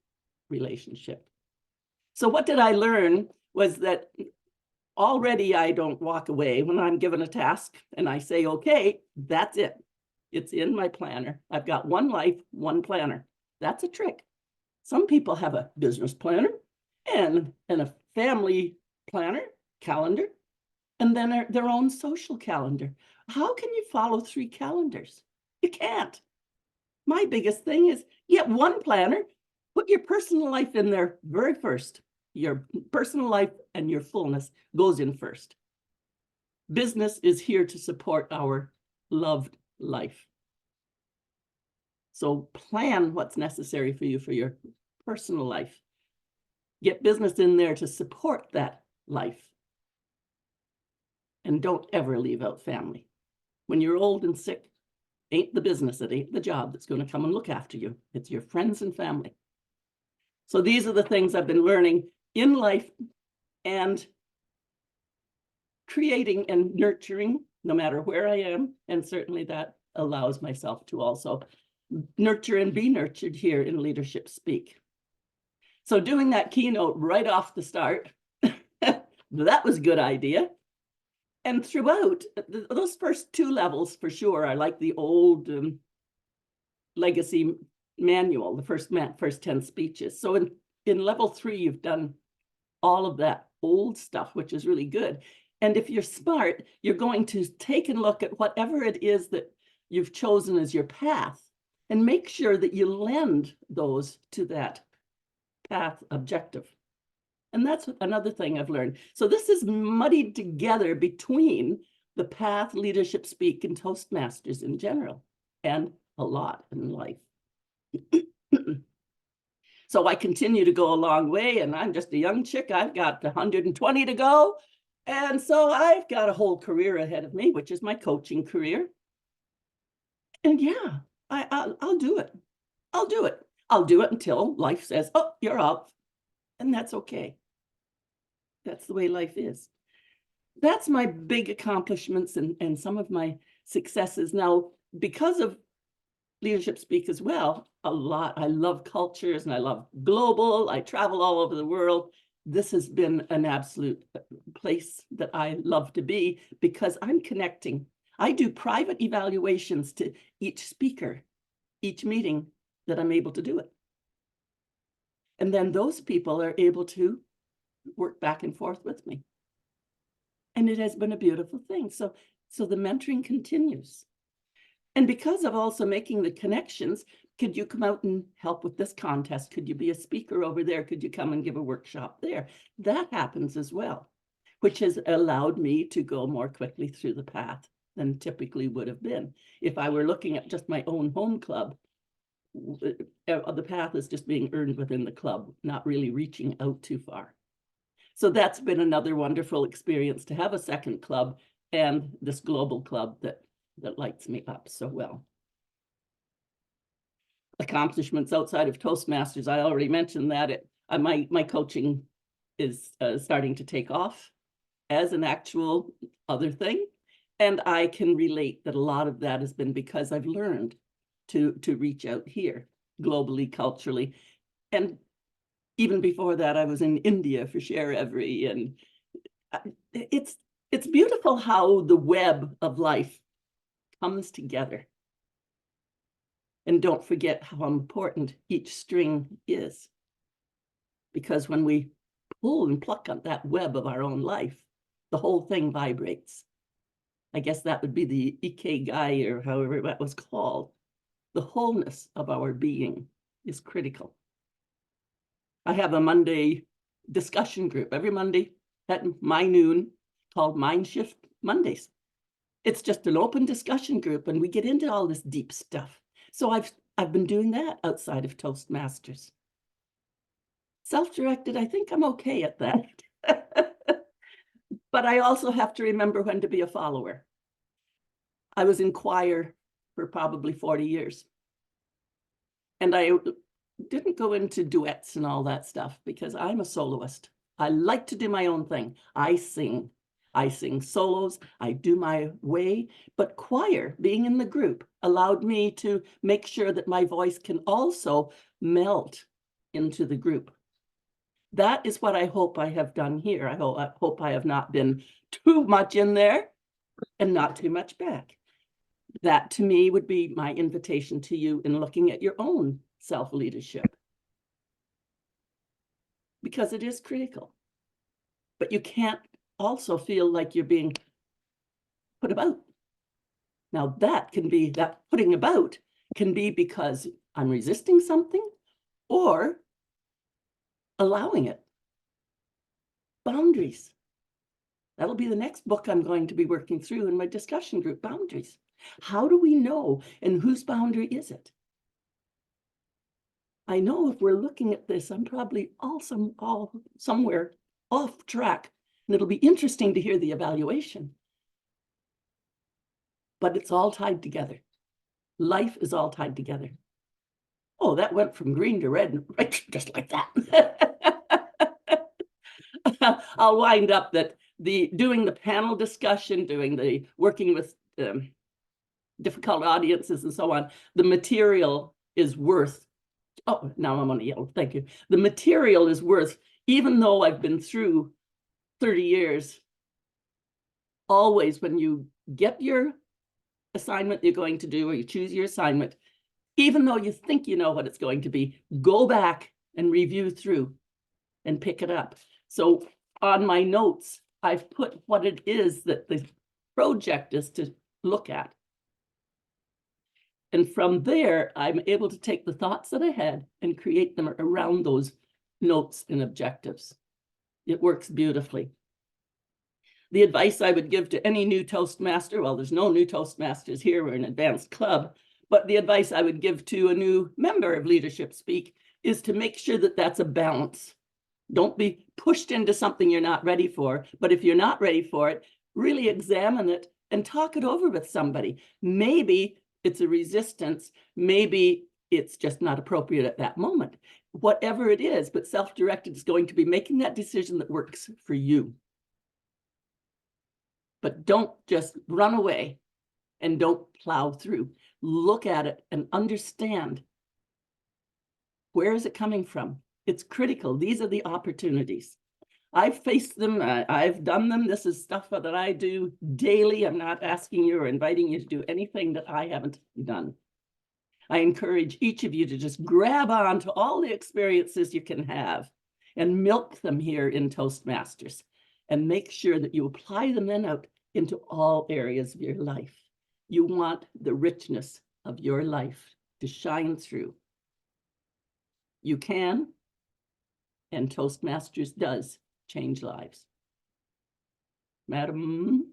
relationship. So what did I learn was that already I don't walk away when I'm given a task and I say, okay, that's it. It's in my planner. I've got one life, one planner. That's a trick. Some people have a business planner and a family planner, calendar, and then their own social calendar. How can you follow 3 calendars? You can't. My biggest thing is get one planner, put your personal life in there very first. Your personal life and your fullness goes in first. Business is here to support our loved life. So plan what's necessary for you for your personal life. Get business in there to support that life. And don't ever leave out family. When you're old and sick, ain't the business, it ain't the job that's going to come and look after you. It's your friends and family. So these are the things I've been learning in life and creating and nurturing no matter where I am. And certainly that allows myself to also nurture and be nurtured here in Leadership Speak. So doing that keynote right off the start, that was a good idea. And throughout, those first 2 levels for sure are like the old legacy manual, the first 10 speeches. So in level 3, you've done all of that old stuff, which is really good. And if you're smart, you're going to take a look at whatever it is that you've chosen as your path and make sure that you lend those to that path objective. And that's another thing I've learned. So this is muddied together between the path, Leadership Speak, and Toastmasters in general, and a lot in life. So I continue to go a long way, and I'm just a young chick. I've got 120 to go. And so I've got a whole career ahead of me, which is my coaching career. And yeah, I'll do it. I'll do it. I'll do it until life says, oh, you're out. And that's okay. That's the way life is. That's my big accomplishments and some of my successes. Now, because of Leadership Speak as well, a lot, I love cultures and I love global, I travel all over the world. This has been an absolute place that I love to be because I'm connecting. I do private evaluations to each speaker, each meeting that I'm able to do it. And then those people are able to work back and forth with me. And it has been a beautiful thing. So the mentoring continues. And because of also making the connections, could you come out and help with this contest? Could you be a speaker over there? Could you come and give a workshop there? That happens as well, which has allowed me to go more quickly through the path than typically would have been. If I were looking at just my own home club, the path is just being earned within the club, not really reaching out too far. So that's been another wonderful experience to have a second club and this global club that lights me up so well. Accomplishments outside of Toastmasters, I already mentioned that. My coaching is starting to take off as an actual other thing. And I can relate that a lot of that has been because I've learned to reach out here globally, culturally. And even before that, I was in India for Share Every. And it's beautiful how the web of life comes together. And don't forget how important each string is. Because when we pull and pluck on that web of our own life, the whole thing vibrates. I guess that would be the ikigai, or however that was called. The wholeness of our being is critical. I have a Monday discussion group every Monday at my noon called Mind Shift Mondays. It's just an open discussion group and we get into all this deep stuff. So I've been doing that outside of Toastmasters. Self-directed, I think I'm okay at that. But I also have to remember when to be a follower. I was in choir for probably 40 years. And I didn't go into duets and all that stuff because I'm a soloist. I like to do my own thing. I sing solos, I do my way, but choir, being in the group, allowed me to make sure that my voice can also melt into the group. That is what I hope I have done here. I hope I have not been too much in there and not too much back. That to me would be my invitation to you in looking at your own self-leadership. Because it is critical. But you can't also feel like you're being put about. Now that putting about can be because I'm resisting something or allowing it. Boundaries. That'll be the next book I'm going to be working through in my discussion group, boundaries. How do we know and whose boundary is it? I know if we're looking at this, I'm probably somewhere off track. And it'll be interesting to hear the evaluation. But it's all tied together. Life is all tied together. Oh, that went from green to red, right, just like that. I'll wind up that doing the panel discussion, doing the working with difficult audiences and so on, the material is worth, oh, now I'm on a yellow, thank you. The material is worth, even though I've been through 30 years, always when you get your assignment you're going to do, or you choose your assignment, even though you think you know what it's going to be, go back and review through and pick it up. So on my notes, I've put what it is that the project is to look at. And from there, I'm able to take the thoughts that I had and create them around those notes and objectives. It works beautifully. The advice I would give to any new Toastmaster, well, there's no new Toastmasters here, we're an advanced club, but the advice I would give to a new member of Leadership Speak is to make sure that that's a balance. Don't be pushed into something you're not ready for, but if you're not ready for it, really examine it and talk it over with somebody. Maybe it's a resistance, maybe it's just not appropriate at that moment. Whatever it is, but self-directed is going to be making that decision that works for you. But don't just run away and don't plow through. Look at it and understand, where is it coming from? It's critical. These are the opportunities. I've faced them. I've done them. This is stuff that I do daily. I'm not asking you or inviting you to do anything that I haven't done. I encourage each of you to just grab on to all the experiences you can have and milk them here in Toastmasters and make sure that you apply them then out into all areas of your life. You want the richness of your life to shine through. You can, and Toastmasters does change lives. Madam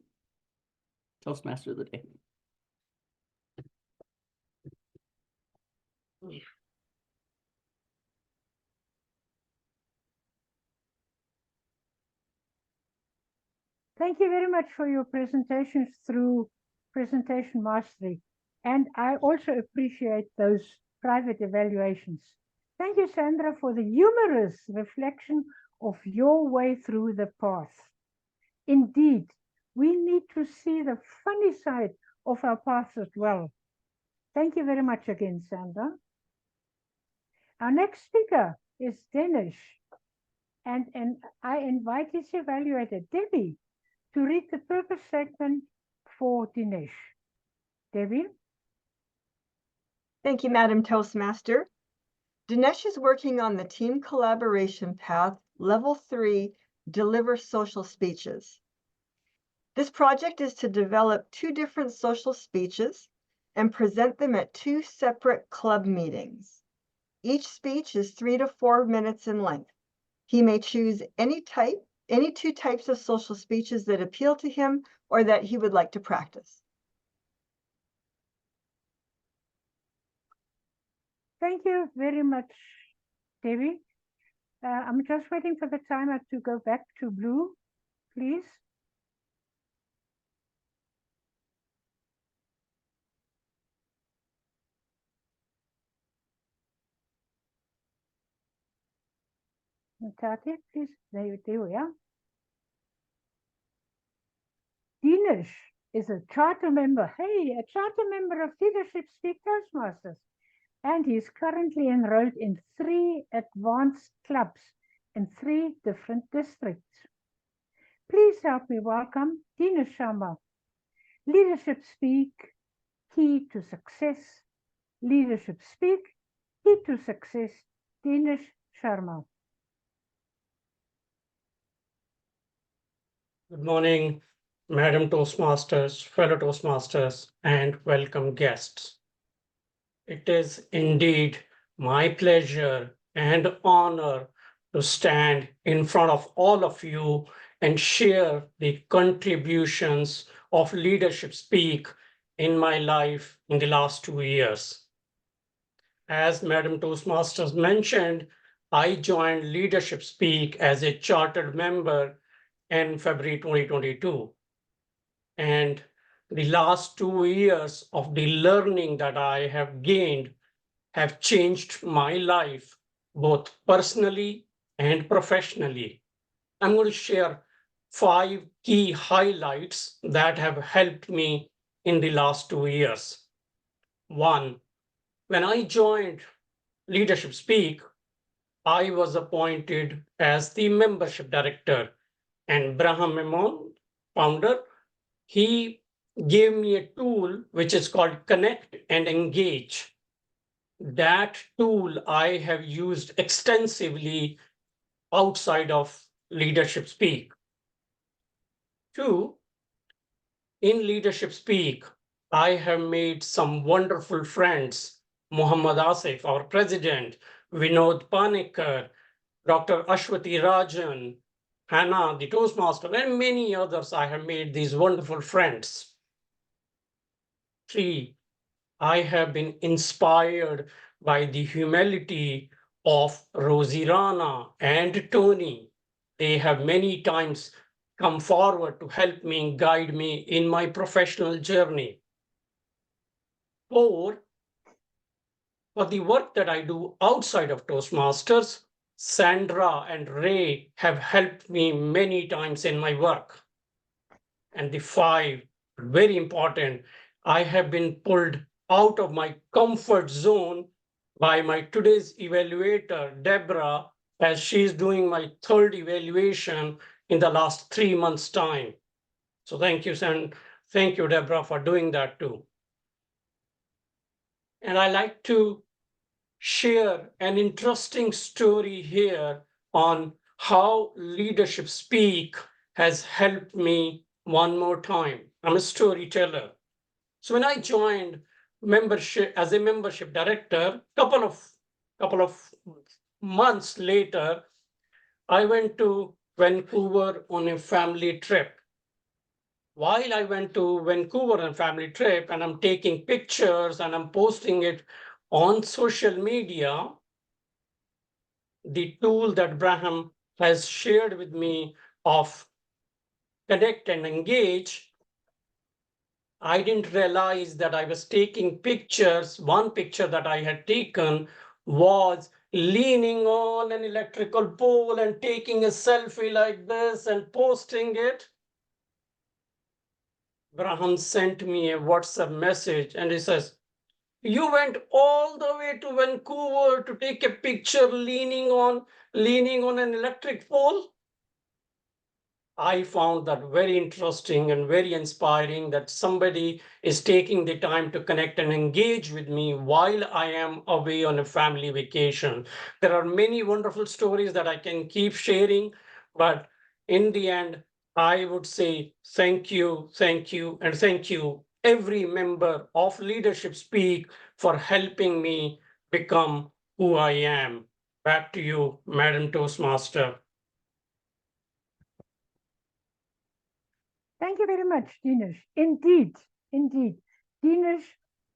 Toastmaster of the Day. Thank you very much for your presentations through Presentation Mastery. And I also appreciate those private evaluations. Thank you, Sandra, for the humorous reflection of your way through the path. Indeed, we need to see the funny side of our paths as well. Thank you very much again, Sandra. Our next speaker is Dinesh, and I invite his evaluator, Debbie, to read the purpose statement for Dinesh. Debbie? Thank you, Madam Toastmaster. Dinesh is working on the team collaboration path, level 3, deliver social speeches. This project is to develop 2 different social speeches and present them at 2 separate club meetings. Each speech is 3 to 4 minutes in length. He may choose any 2 types of social speeches that appeal to him or that he would like to practice. Thank you very much, Debbie. I'm just waiting for the timer to go back to blue, please. Tati, please, there we are. Dinesh is a charter member. Hey, a charter member of Leadership Speak Toastmasters. And he's currently enrolled in 3 advanced clubs in 3 different districts. Please help me welcome Dinesh Sharma. Leadership Speak, Key to Success. Leadership Speak, Key to Success, Dinesh Sharma. Good morning, Madam Toastmasters, fellow Toastmasters, and welcome guests. It is indeed my pleasure and honor to stand in front of all of you and share the contributions of Leadership Speak in my life in the last 2 years. As Madam Toastmasters mentioned, I joined Leadership Speak as a chartered member in February 2022. And the last 2 years of the learning that I have gained have changed my life, both personally and professionally. I'm going to share 5 key highlights that have helped me in the last 2 years. 1, when I joined Leadership Speak, I was appointed as the membership director, and Brahm, Memone, founder, he gave me a tool which is called Connect and Engage. That tool I have used extensively outside of Leadership Speak. 2, in Leadership Speak, I have made some wonderful friends. Muhammad Asif, our president, Vinod Panikar, Dr. Ashwati Rajan, Hannah, the Toastmaster, and many others. I have made these wonderful friends. 3, I have been inspired by the humility of Rozy, Rana, and Tony. They have many times come forward to help me, guide me in my professional journey. 4, for the work that I do outside of Toastmasters. Sandra and Ray have helped me many times in my work. And the 5, very important, I have been pulled out of my comfort zone by my today's evaluator, Deborah, as she's doing my 3rd evaluation in the last 3 months' time. So thank you, thank you, Deborah, for doing that too. And I like to share an interesting story here on how Leadership Speak has helped me one more time. I'm a storyteller. So when I joined membership as a membership director, couple of months later, I went to Vancouver on a family trip. While I went to Vancouver on a family trip and I'm taking pictures and I'm posting it on social media, the tool that Brahm has shared with me of Connect and Engage, I didn't realize that I was taking pictures. One picture that I had taken was leaning on an electrical pole and taking a selfie like this and posting it. Brahm sent me a WhatsApp message and he says, "You went all the way to Vancouver to take a picture leaning on an electric pole?" I found that very interesting and very inspiring that somebody is taking the time to connect and engage with me while I am away on a family vacation. There are many wonderful stories that I can keep sharing, but in the end, I would say thank you, and thank you, every member of Leadership Speak, for helping me become who I am. Back to you, Madam Toastmaster. Thank you very much, Dinesh. Indeed. Dinesh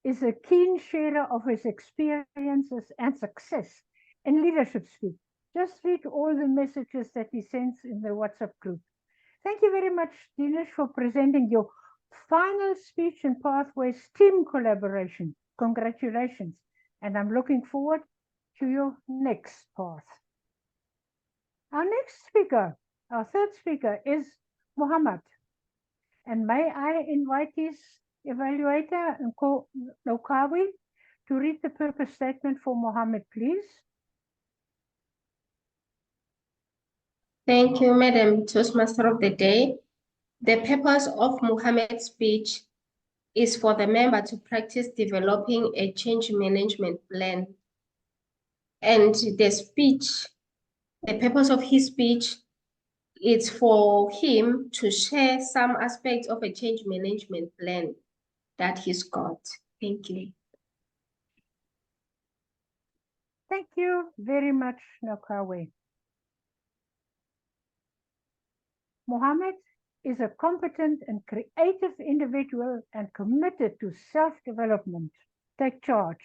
is a keen sharer of his experiences and success in Leadership Speak. Just read all the messages that he sends in the WhatsApp group. Thank you very much, Dinesh, for presenting your final speech in Pathways team collaboration. Congratulations. And I'm looking forward to your next path. Our next speaker, our 3rd speaker, is Muhammad. And may I invite his evaluator, Nokawi, to read the purpose statement for Mohammed, please. Thank you, Madam Toastmaster of the Day. The purpose of Muhammad's speech is for the member to practice developing a change management plan. And the purpose of his speech is for him to share some aspects of a change management plan that he's got. Thank you. Thank you very much, Nokawi. Mohammed is a competent and creative individual and committed to self-development. Take charge.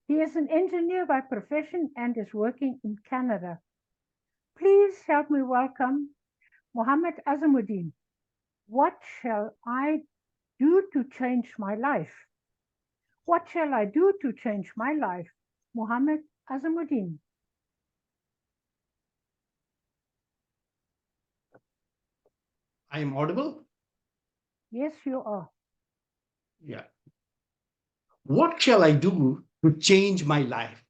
He is an engineer by profession and is working in Canada. Please help me welcome Mohammed Azimuddin. What shall I do to change my life? What shall I do to change my life? Mohammed Azimuddin. I am audible? Yes, you are. Yeah. What shall I do to change my life?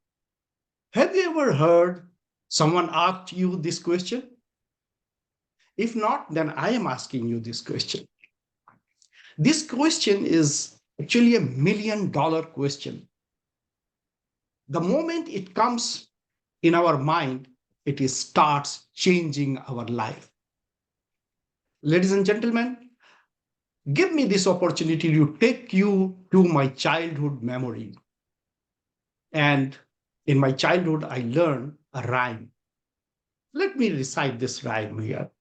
Have you ever heard someone ask you this question? If not, then I am asking you this question. This question is actually $1 million question. The moment it comes in our mind, it starts changing our life. Ladies and gentlemen, give me this opportunity to take you to my childhood memory. And in my childhood, I learned a rhyme. Let me recite this rhyme here.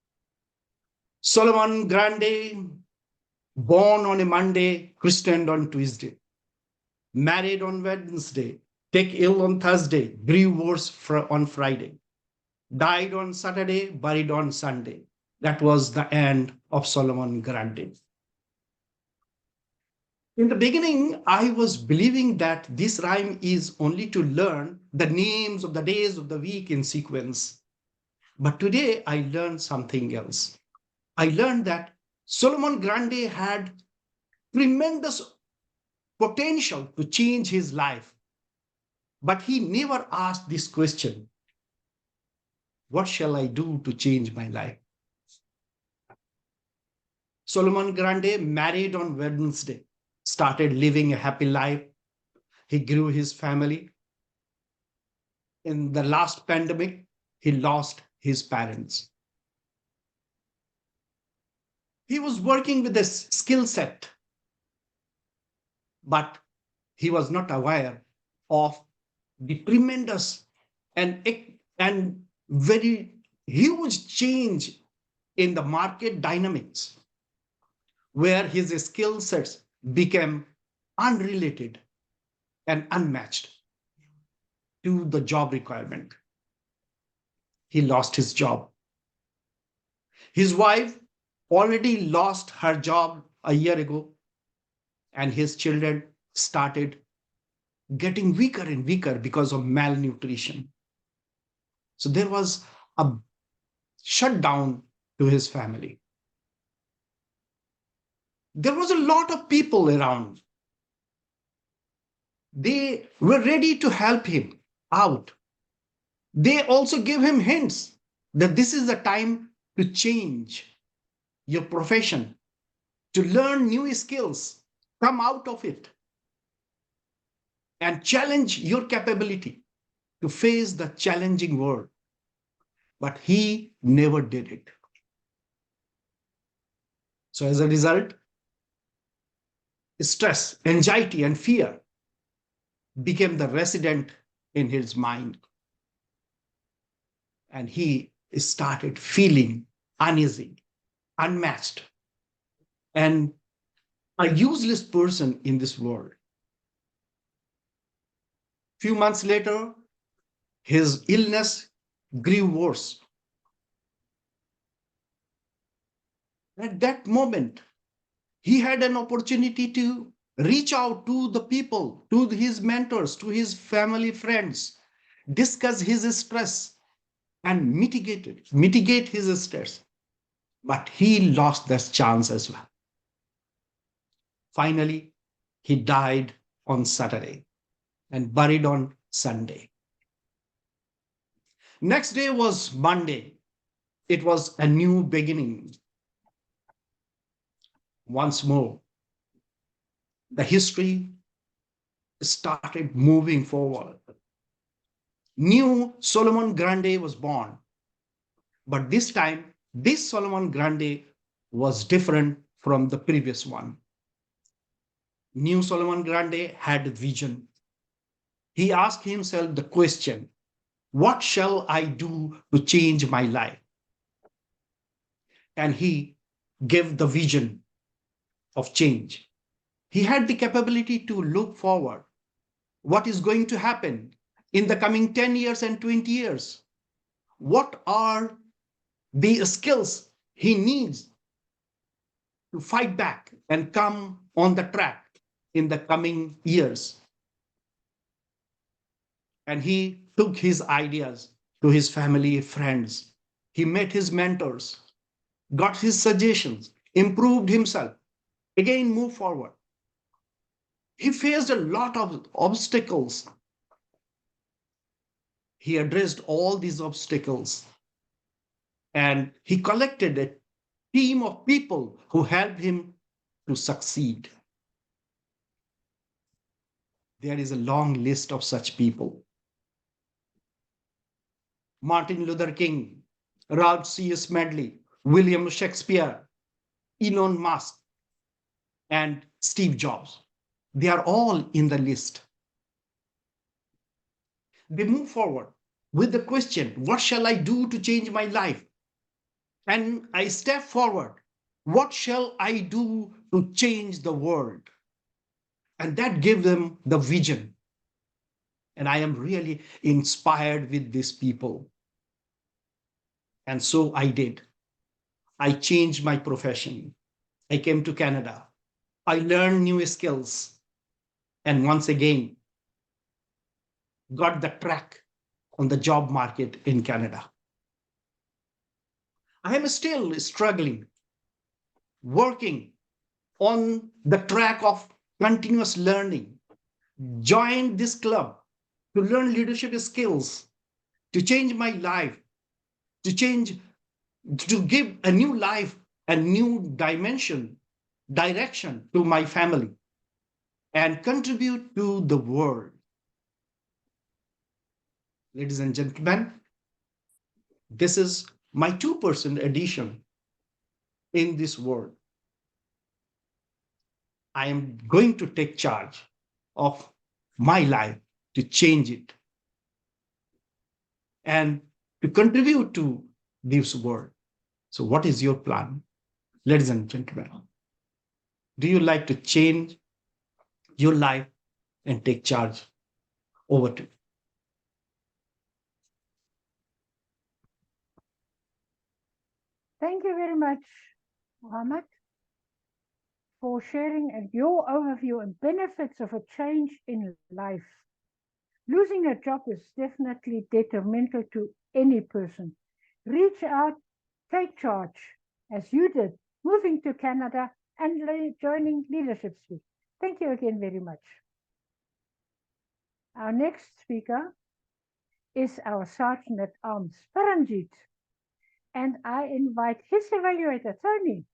Solomon Grande, born on a Monday, christened on Tuesday, married on Wednesday, take ill on Thursday, grew worse on Friday, died on Saturday, buried on Sunday. That was the end of Solomon Grande. In the beginning, I was believing that this rhyme is only to learn the names of the days of the week in sequence. But today I learned something else. I learned that Solomon Grundy had tremendous potential to change his life. But he never asked this question: what shall I do to change my life? Solomon Grundy married on Wednesday, started living a happy life. He grew his family. In the last pandemic, he lost his parents. He was working with a skill set, but he was not aware of the tremendous and very huge change in the market dynamics, where his skill sets became unrelated and unmatched to the job requirement. He lost his job. His wife already lost her job a year ago, and his children started getting weaker and weaker because of malnutrition. So there was a shutdown to his family. There was a lot of people around. They were ready to help him out. They also gave him hints that this is the time to change your profession, to learn new skills, come out of it, and challenge your capability to face the challenging world. But he never did it. So as a result, stress, anxiety, and fear became the resident in his mind. And he started feeling uneasy, unmatched, and a useless person in this world. Few months later, his illness grew worse. At that moment, he had an opportunity to reach out to the people, to his mentors, to his family, friends, discuss his stress and mitigate his stress. But he lost that chance as well. Finally, he died on Saturday and buried on Sunday. Next day was Monday. It was a new beginning. Once more, the history started moving forward. New Solomon Grundy was born. But this time, this Solomon Grundy was different from the previous one. New Solomon Grundy had a vision. He asked himself the question, what shall I do to change my life? And he gave the vision of change. He had the capability to look forward. What is going to happen in the coming 10 years and 20 years? What are the skills he needs to fight back and come on the track in the coming years? And he took his ideas to his family, friends. He met his mentors, got his suggestions, improved himself, again moved forward. He faced a lot of obstacles. He addressed all these obstacles, and he collected a team of people who helped him to succeed. There is a long list of such people. Martin Luther King, Ralph C.S. Medley, William Shakespeare, Elon Musk, and Steve Jobs. They are all in the list. They move forward with the question, what shall I do to change my life? And I step forward, what shall I do to change the world? And that gave them the vision. And I am really inspired with these people. And so I did. I changed my profession. I came to Canada. I learned new skills and once again got the track on the job market in Canada. I am still struggling, working on the track of continuous learning. Joined this club to learn leadership skills, to change my life, to give a new life, a new dimension, direction to my family, and contribute to the world. Ladies and gentlemen, this is my 2% addition in this world. I am going to take charge of my life to change it and to contribute to this world. So what is your plan, ladies and gentlemen? Do you like to change your life and take charge? Over to you. Thank you very much, Mohammed, for sharing your overview and benefits of a change in life. Losing a job is definitely detrimental to any person. Reach out, take charge, as you did, moving to Canada and joining Leadership Speak. Thank you again very much. Our next speaker is our Sergeant at Arms, Paramjit. And I invite his evaluator, Tony,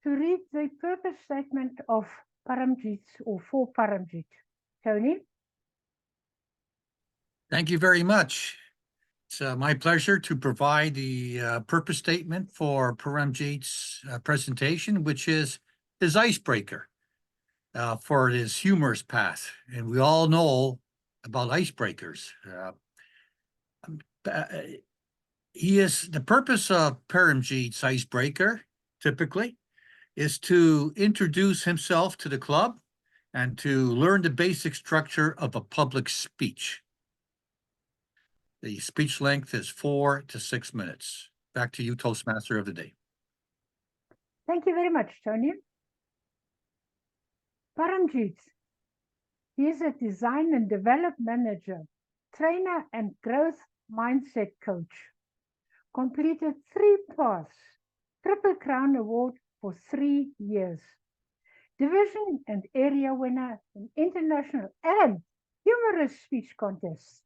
to read the purpose statement of Paramjit or for Paramjit. Tony? Thank you very much. It's my pleasure to provide the purpose statement for Paramjit's presentation, which is his icebreaker for his humorous path. And we all know about icebreakers. The purpose of Paramjit's icebreaker, typically, is to introduce himself to the club and to learn the basic structure of a public speech. The speech length is 4 to 6 minutes. Back to you, Toastmaster of the Day. Thank you very much, Tony. Paramjit, he is a design and development manager, trainer and growth mindset coach. Completed 3 paths, Triple Crown Award for 3 years. Division and area winner in international and humorous speech contests.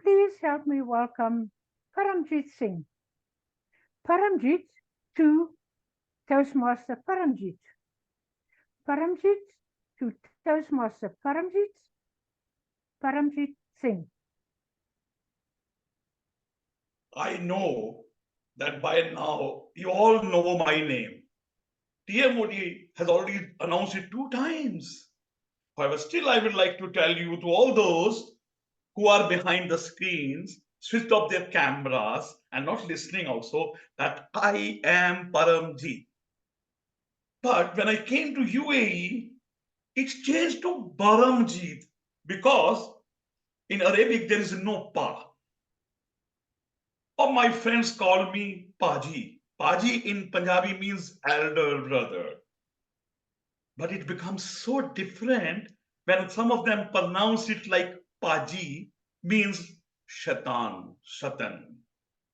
Please help me welcome Paramjit Singh. Paramjit to Toastmaster Paramjit. Paramjit to Toastmaster Paramjit. Paramjit Singh. I know that by now you all know my name. TMOD has already announced it 2 times. However, still I would like to tell you, to all those who are behind the screens, switched off their cameras and not listening also, that I am Paramjit. But when I came to UAE, it changed to Paramjit because in Arabic there is no pa. Or my friends call me Paji. Paji in Punjabi means elder brother. But it becomes so different when some of them pronounce it like Paji, means Shaitan, Satan.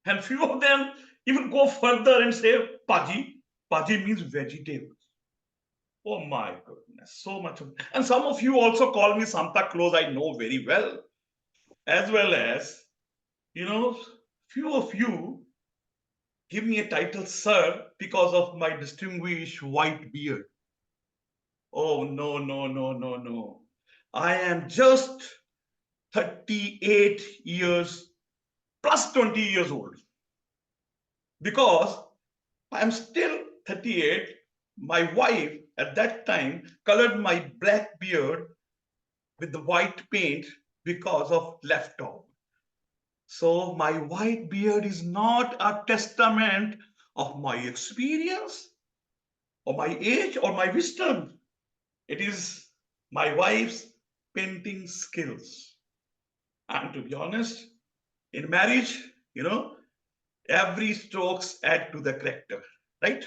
And few of them even go further and say Paji. Paji means vegetables. Oh my goodness, so much of, and some of you also call me Santa Claus, I know very well. As well as, few of you give me a title, sir, because of my distinguished white beard. Oh, no, no, no, no, no. I am just 38 years plus 20 years old. Because I am still 38. My wife at that time colored my black beard with the white paint because of leftover. So my white beard is not a testament of my experience or my age or my wisdom. It is my wife's painting skills. And to be honest, in marriage, every strokes add to the character, right?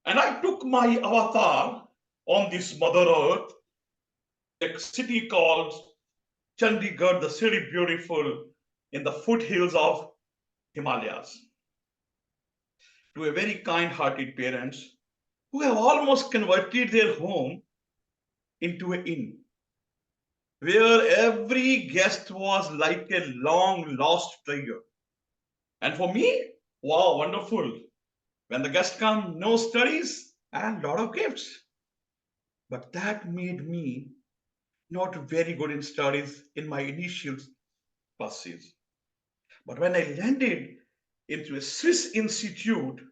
And I took my avatar on this Mother Earth, a city called Chandigarh, the city beautiful in the foothills of Himalayas, to a very kind-hearted parents who have almost converted their home into an inn, where every guest was like a long lost treasure. And for me, wow, wonderful. When the guests come, no studies and lot of gifts. But that made me not very good in studies in my initial classes. But when I landed into a Swiss institute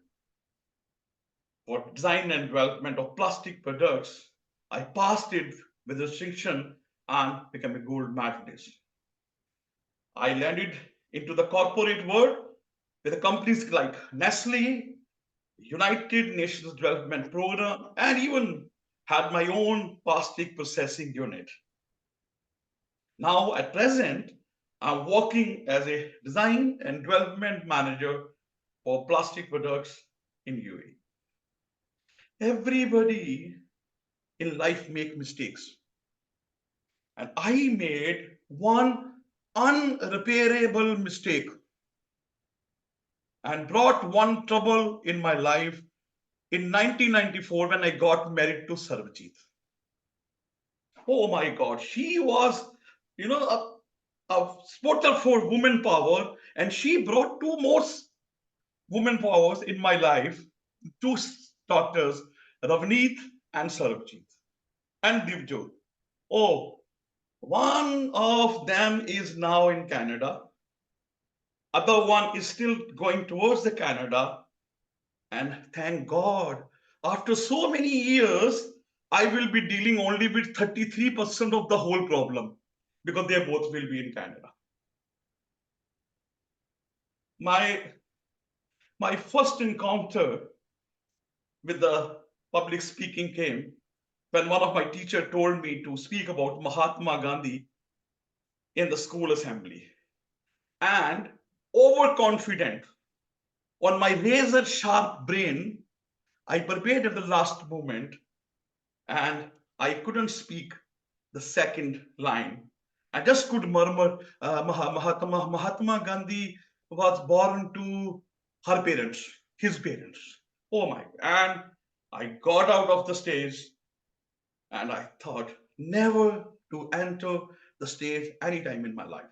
for design and development of plastic products, I passed it with distinction and became a gold medalist. I landed into the corporate world with companies like Nestle, United Nations Development Program, and even had my own plastic processing unit. Now, at present, I'm working as a design and development manager for plastic products in UAE. Everybody in life make mistakes. And I made one unrepairable mistake and brought one trouble in my life in 1994 when I got married to Sarvajit. Oh my God, she was, a supporter for women power, and she brought two more women powers in my life, two daughters, Ravneet and Sarvajit, and Divjot. Oh, one of them is now in Canada. Other one is still going towards the Canada. And thank God, after so many years, I will be dealing only with 33% of the whole problem because they both will be in Canada. My first encounter with the public speaking came when one of my teachers told me to speak about Mahatma Gandhi in the school assembly. And overconfident on my razor sharp brain, I prepared at the last moment and I couldn't speak the second line. I just could murmur, Mahatma Gandhi was born to her parents, his parents. Oh my, and I got out of the stage and I thought never to enter the stage anytime in my life.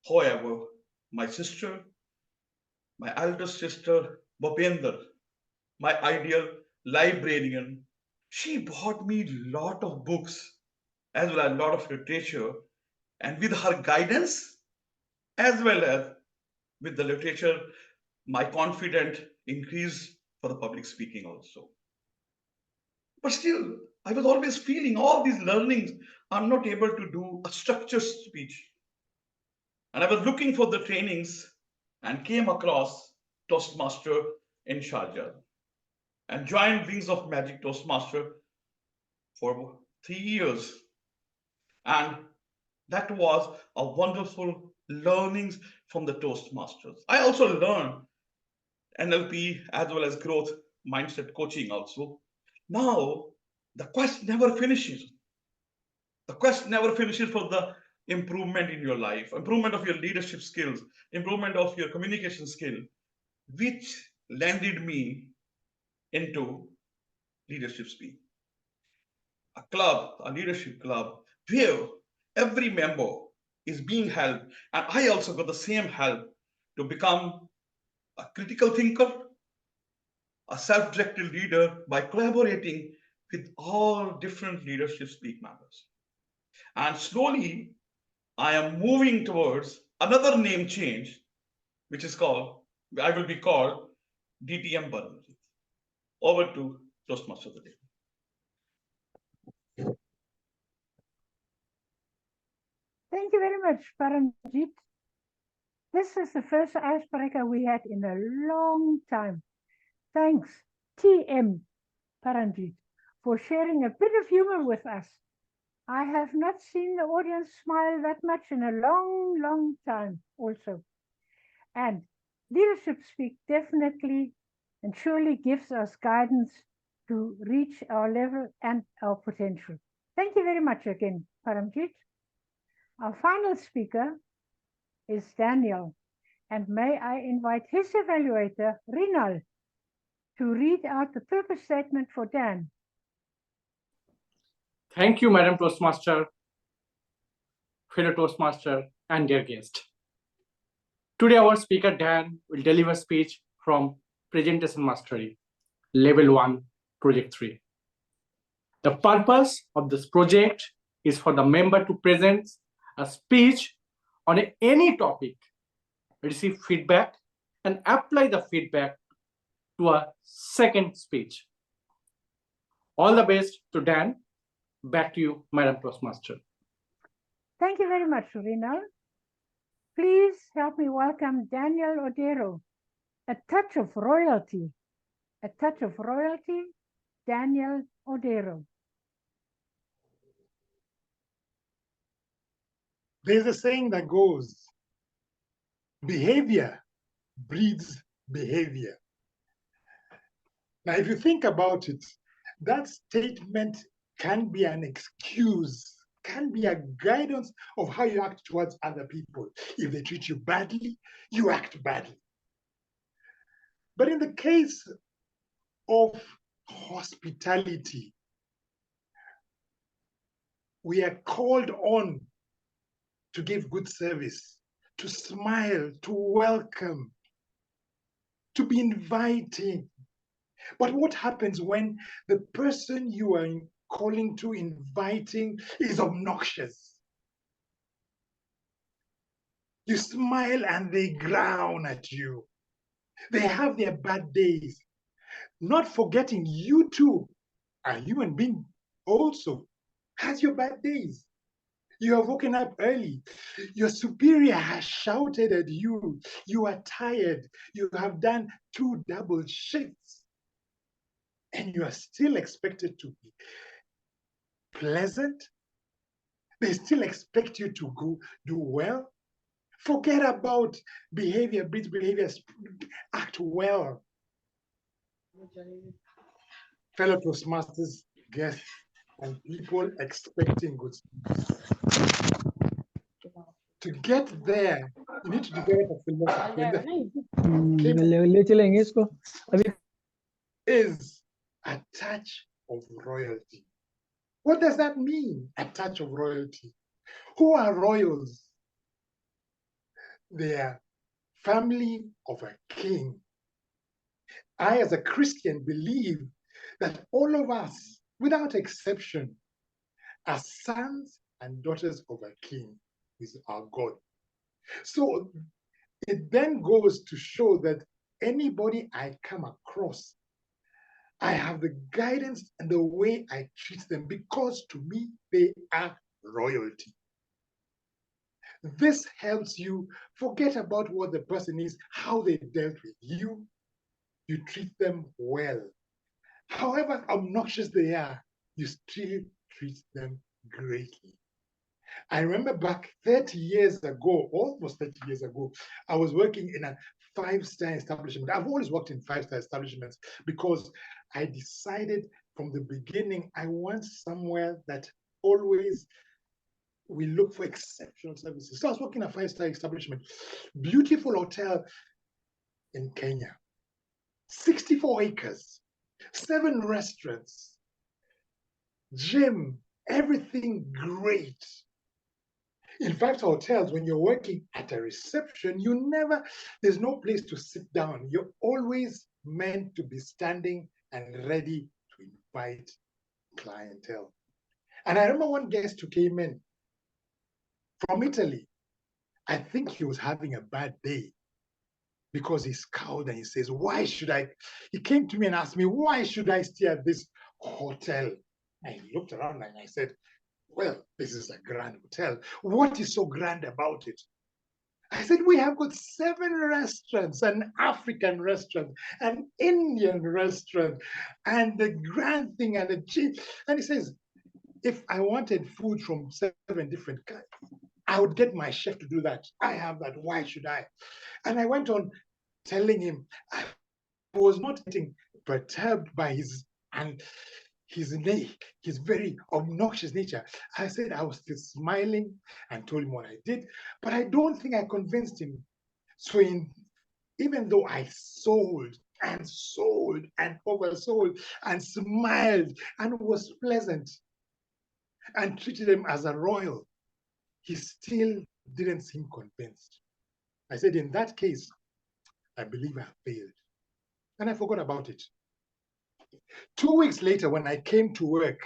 However, my sister, my eldest sister, Bhupender, my ideal librarian, she bought me a lot of books as well as a lot of literature. And with her guidance, as well as with the literature, my confidence increased for the public speaking also. But still, I was always feeling all these learnings, I'm not able to do a structured speech. And I was looking for the trainings and came across Toastmaster in Sharjah and joined Wings of Magic Toastmaster for 3 years. And that was a wonderful learnings from the Toastmasters. I also learned NLP as well as growth mindset coaching also. Now, the quest never finishes. The quest never finishes for the improvement in your life, improvement of your leadership skills, improvement of your communication skill, which landed me into Leadership Speak. A club, a leadership club, where every member is being helped. And I also got the same help to become a critical thinker, a self-directed leader by collaborating with all different leadership speak members. And slowly, I am moving towards another name change, which is called, I will be called DTM Paramjit. Over to Toastmaster of the day. Thank you very much, Paramjit. This is the first icebreaker we had in a long time. Thanks, TM Paramjit, for sharing a bit of humor with us. I have not seen the audience smile that much in a long, long time also. And Leadership Speak definitely and surely gives us guidance to reach our level and our potential. Thank you very much again, Paramjit. Our final speaker is Daniel, and may I invite his evaluator, Rinal, to read out the purpose statement for Dan. Thank you, Madam Toastmaster, fellow Toastmaster, and dear guest. Today, our speaker, Dan, will deliver a speech from Presentation Mastery, Level 1, Project 3. The purpose of this project is for the member to present a speech on any topic, receive feedback, and apply the feedback to a second speech. All the best to Dan. Back to you, Madam Toastmaster. Thank you very much, Rinal. Please help me welcome Daniel Odero. A touch of royalty. A touch of royalty, Daniel Odero. There's a saying that goes, behavior breeds behavior. Now, if you think about it, that statement can be an excuse, can be a guidance of how you act towards other people. If they treat you badly, you act badly. But in the case of hospitality, we are called on to give good service, to smile, to welcome, to be inviting. But what happens when the person you are calling to, inviting, is obnoxious? You smile and they growl at you. They have their bad days. Not forgetting you too, a human being also, has your bad days. You have woken up early. Your superior has shouted at you. You are tired. You have done 2 double shifts. And you are still expected to be pleasant. They still expect you to go do well. Forget about behavior, breeds behavior, act well. Fellow Toastmasters, guests, and people expecting good things. To get there, you need to develop a philosophy. Is a touch of royalty. What does that mean, a touch of royalty? Who are royals? They are family of a king. I, as a Christian, believe that all of us, without exception, are sons and daughters of a king, who is our God. So it then goes to show that anybody I come across, I have the guidance and the way I treat them, because to me, they are royalty. This helps you forget about what the person is, how they dealt with you. You treat them well. However obnoxious they are, you still treat them greatly. I remember back 30 years ago, almost 30 years ago, I was working in a 5-star establishment. I've always worked in 5-star establishments because I decided from the beginning, I want somewhere that always we look for exceptional services. So I was working in a 5-star establishment, beautiful hotel in Kenya, 64 acres, 7 restaurants, gym, everything great. In 5-star hotels, when you're working at a reception, there's no place to sit down. You're always meant to be standing and ready to invite clientele. And I remember one guest who came in from Italy. I think he was having a bad day because he's cowed and he says, he came to me and asked me, why should I stay at this hotel? And he looked around and I said, well, this is a grand hotel. What is so grand about it? I said, we have got 7 restaurants, an African restaurant, an Indian restaurant, and the grand thing and the cheap. And he says, if I wanted food from 7 different kinds, I would get my chef to do that. I have that. Why should I? And I went on telling him, I've was not getting perturbed by his very obnoxious nature. I said I was still smiling and told him what I did, but I don't think I convinced him. So even though I sold and oversold and smiled and was pleasant and treated him as a royal, he still didn't seem convinced. I said, in that case, I believe I failed. And I forgot about it. 2 weeks later, when I came to work,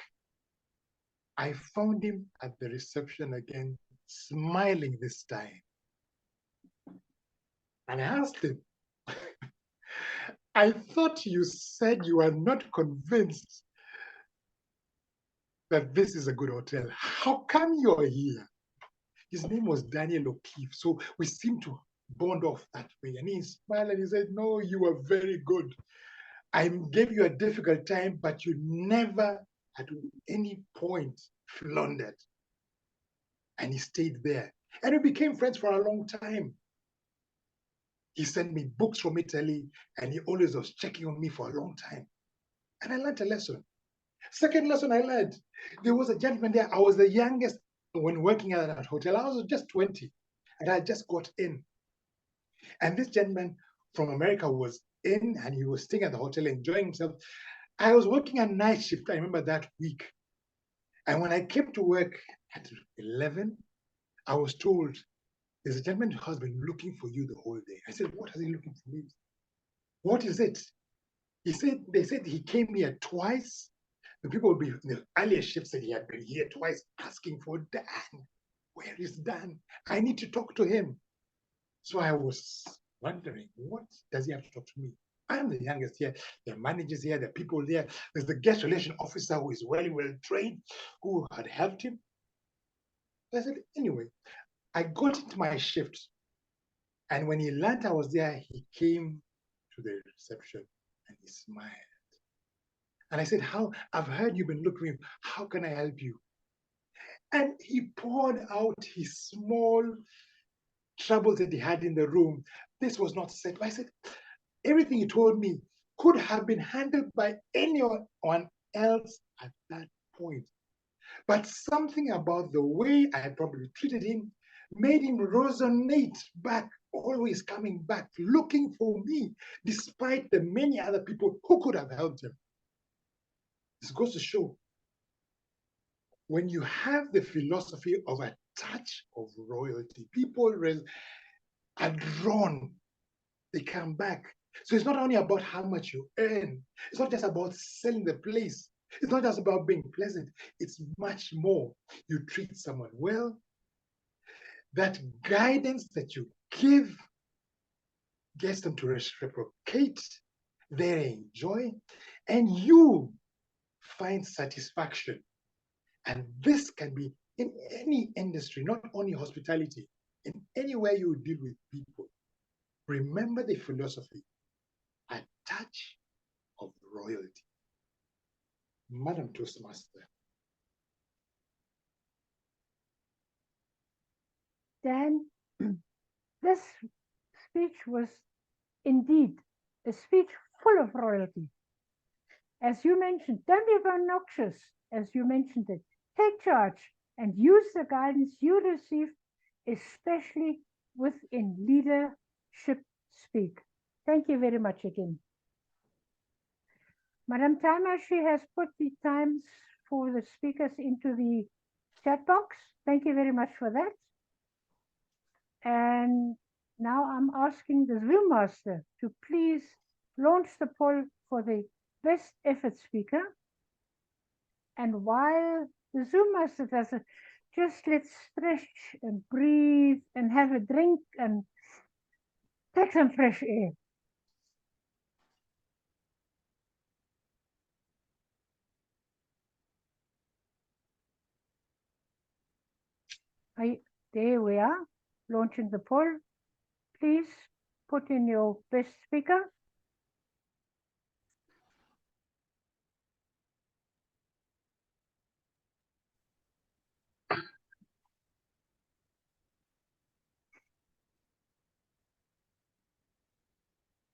I found him at the reception again, smiling this time. And I asked him, I thought you said you are not convinced that this is a good hotel. How come you're here? His name was Daniel O'Keefe. So we seemed to bond off that way. And he smiled and he said, no, you were very good. I gave you a difficult time, but you never at any point floundered. And he stayed there. And we became friends for a long time. He sent me books from Italy, and he always was checking on me for a long time. And I learned a lesson. Second lesson I learned, there was a gentleman there. I was the youngest when working at that hotel. I was just 20, and I just got in. And this gentleman from America was in, and he was staying at the hotel, enjoying himself. I was working a night shift, I remember that week. And when I came to work at 11, I was told, there's a gentleman who has been looking for you the whole day. I said, what is he looking for me? What is it? They said he came here twice. The people in the earlier shift said he had been here twice asking for Dan. Where is Dan? I need to talk to him. So I was wondering, what does he have to talk to me? I'm the youngest here. There are managers here, there are people there. There's the guest relation officer who is well trained, who had helped him. I said, anyway, I got into my shift. And when he learned I was there, he came to the reception and he smiled. And I said, I've heard you've been looking for him. How can I help you? And he poured out his small troubles that he had in the room. This was not settled. I said, everything he told me could have been handled by anyone else at that point. But something about the way I had probably treated him made him resonate back, always coming back, looking for me, despite the many other people who could have helped him. This goes to show, when you have the philosophy of a touch of royalty, people are drawn, they come back. So it's not only about how much you earn, it's not just about selling the place, it's not just about being pleasant, it's much more. You treat someone well, that guidance that you give gets them to reciprocate, they enjoy, and you find satisfaction. And this can be in any industry, not only hospitality, in anywhere you deal with people. Remember the philosophy, a touch of royalty. Madam Toastmaster. Dan, this speech was indeed a speech full of royalty. As you mentioned, don't be obnoxious, as you mentioned it. Take charge and use the guidance you receive, especially within leadership speak. Thank you very much again. Madam Timer, she has put the times for the speakers into the chat box. Thank you very much for that. And now I'm asking the Zoom master to please launch the poll for the best effort speaker. And while the Zoom master does it, just let's stretch and breathe and have a drink and take some fresh air. There we are, launching the poll. Please put in your best speaker.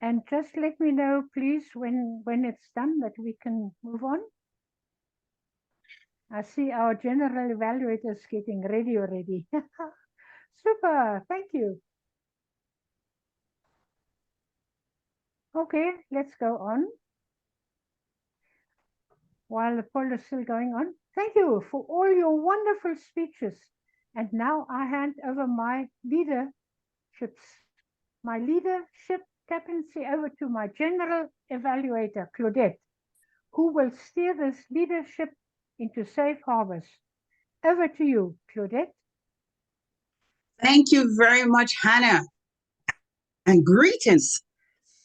And just let me know, please, when it's done, that we can move on. I see our general evaluators getting ready already. Super, thank you. Okay, let's go on. While the poll is still going on, thank you for all your wonderful speeches. And now I hand over my leadership captaincy over to my general evaluator, Claudette, who will steer this leadership into safe harbors. Over to you, Claudette. Thank you very much, Hannah. And greetings,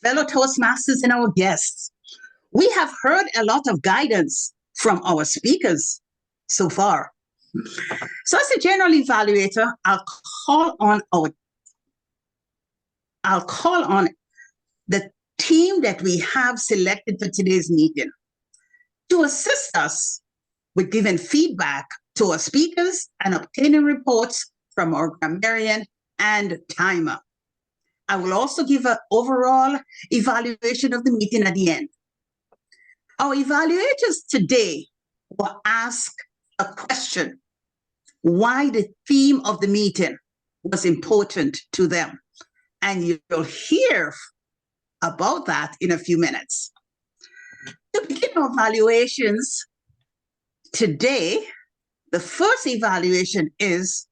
fellow Toastmasters and our guests. We have heard a lot of guidance from our speakers so far. So as a general evaluator, I'll call on the team that we have selected for today's meeting to assist us with giving feedback to our speakers and obtaining reports from our grammarian and timer. I will also give an overall evaluation of the meeting at the end. Our evaluators today will ask a question: why the theme of the meeting was important to them. And you'll hear about that in a few minutes. To begin our evaluations today, the first evaluation is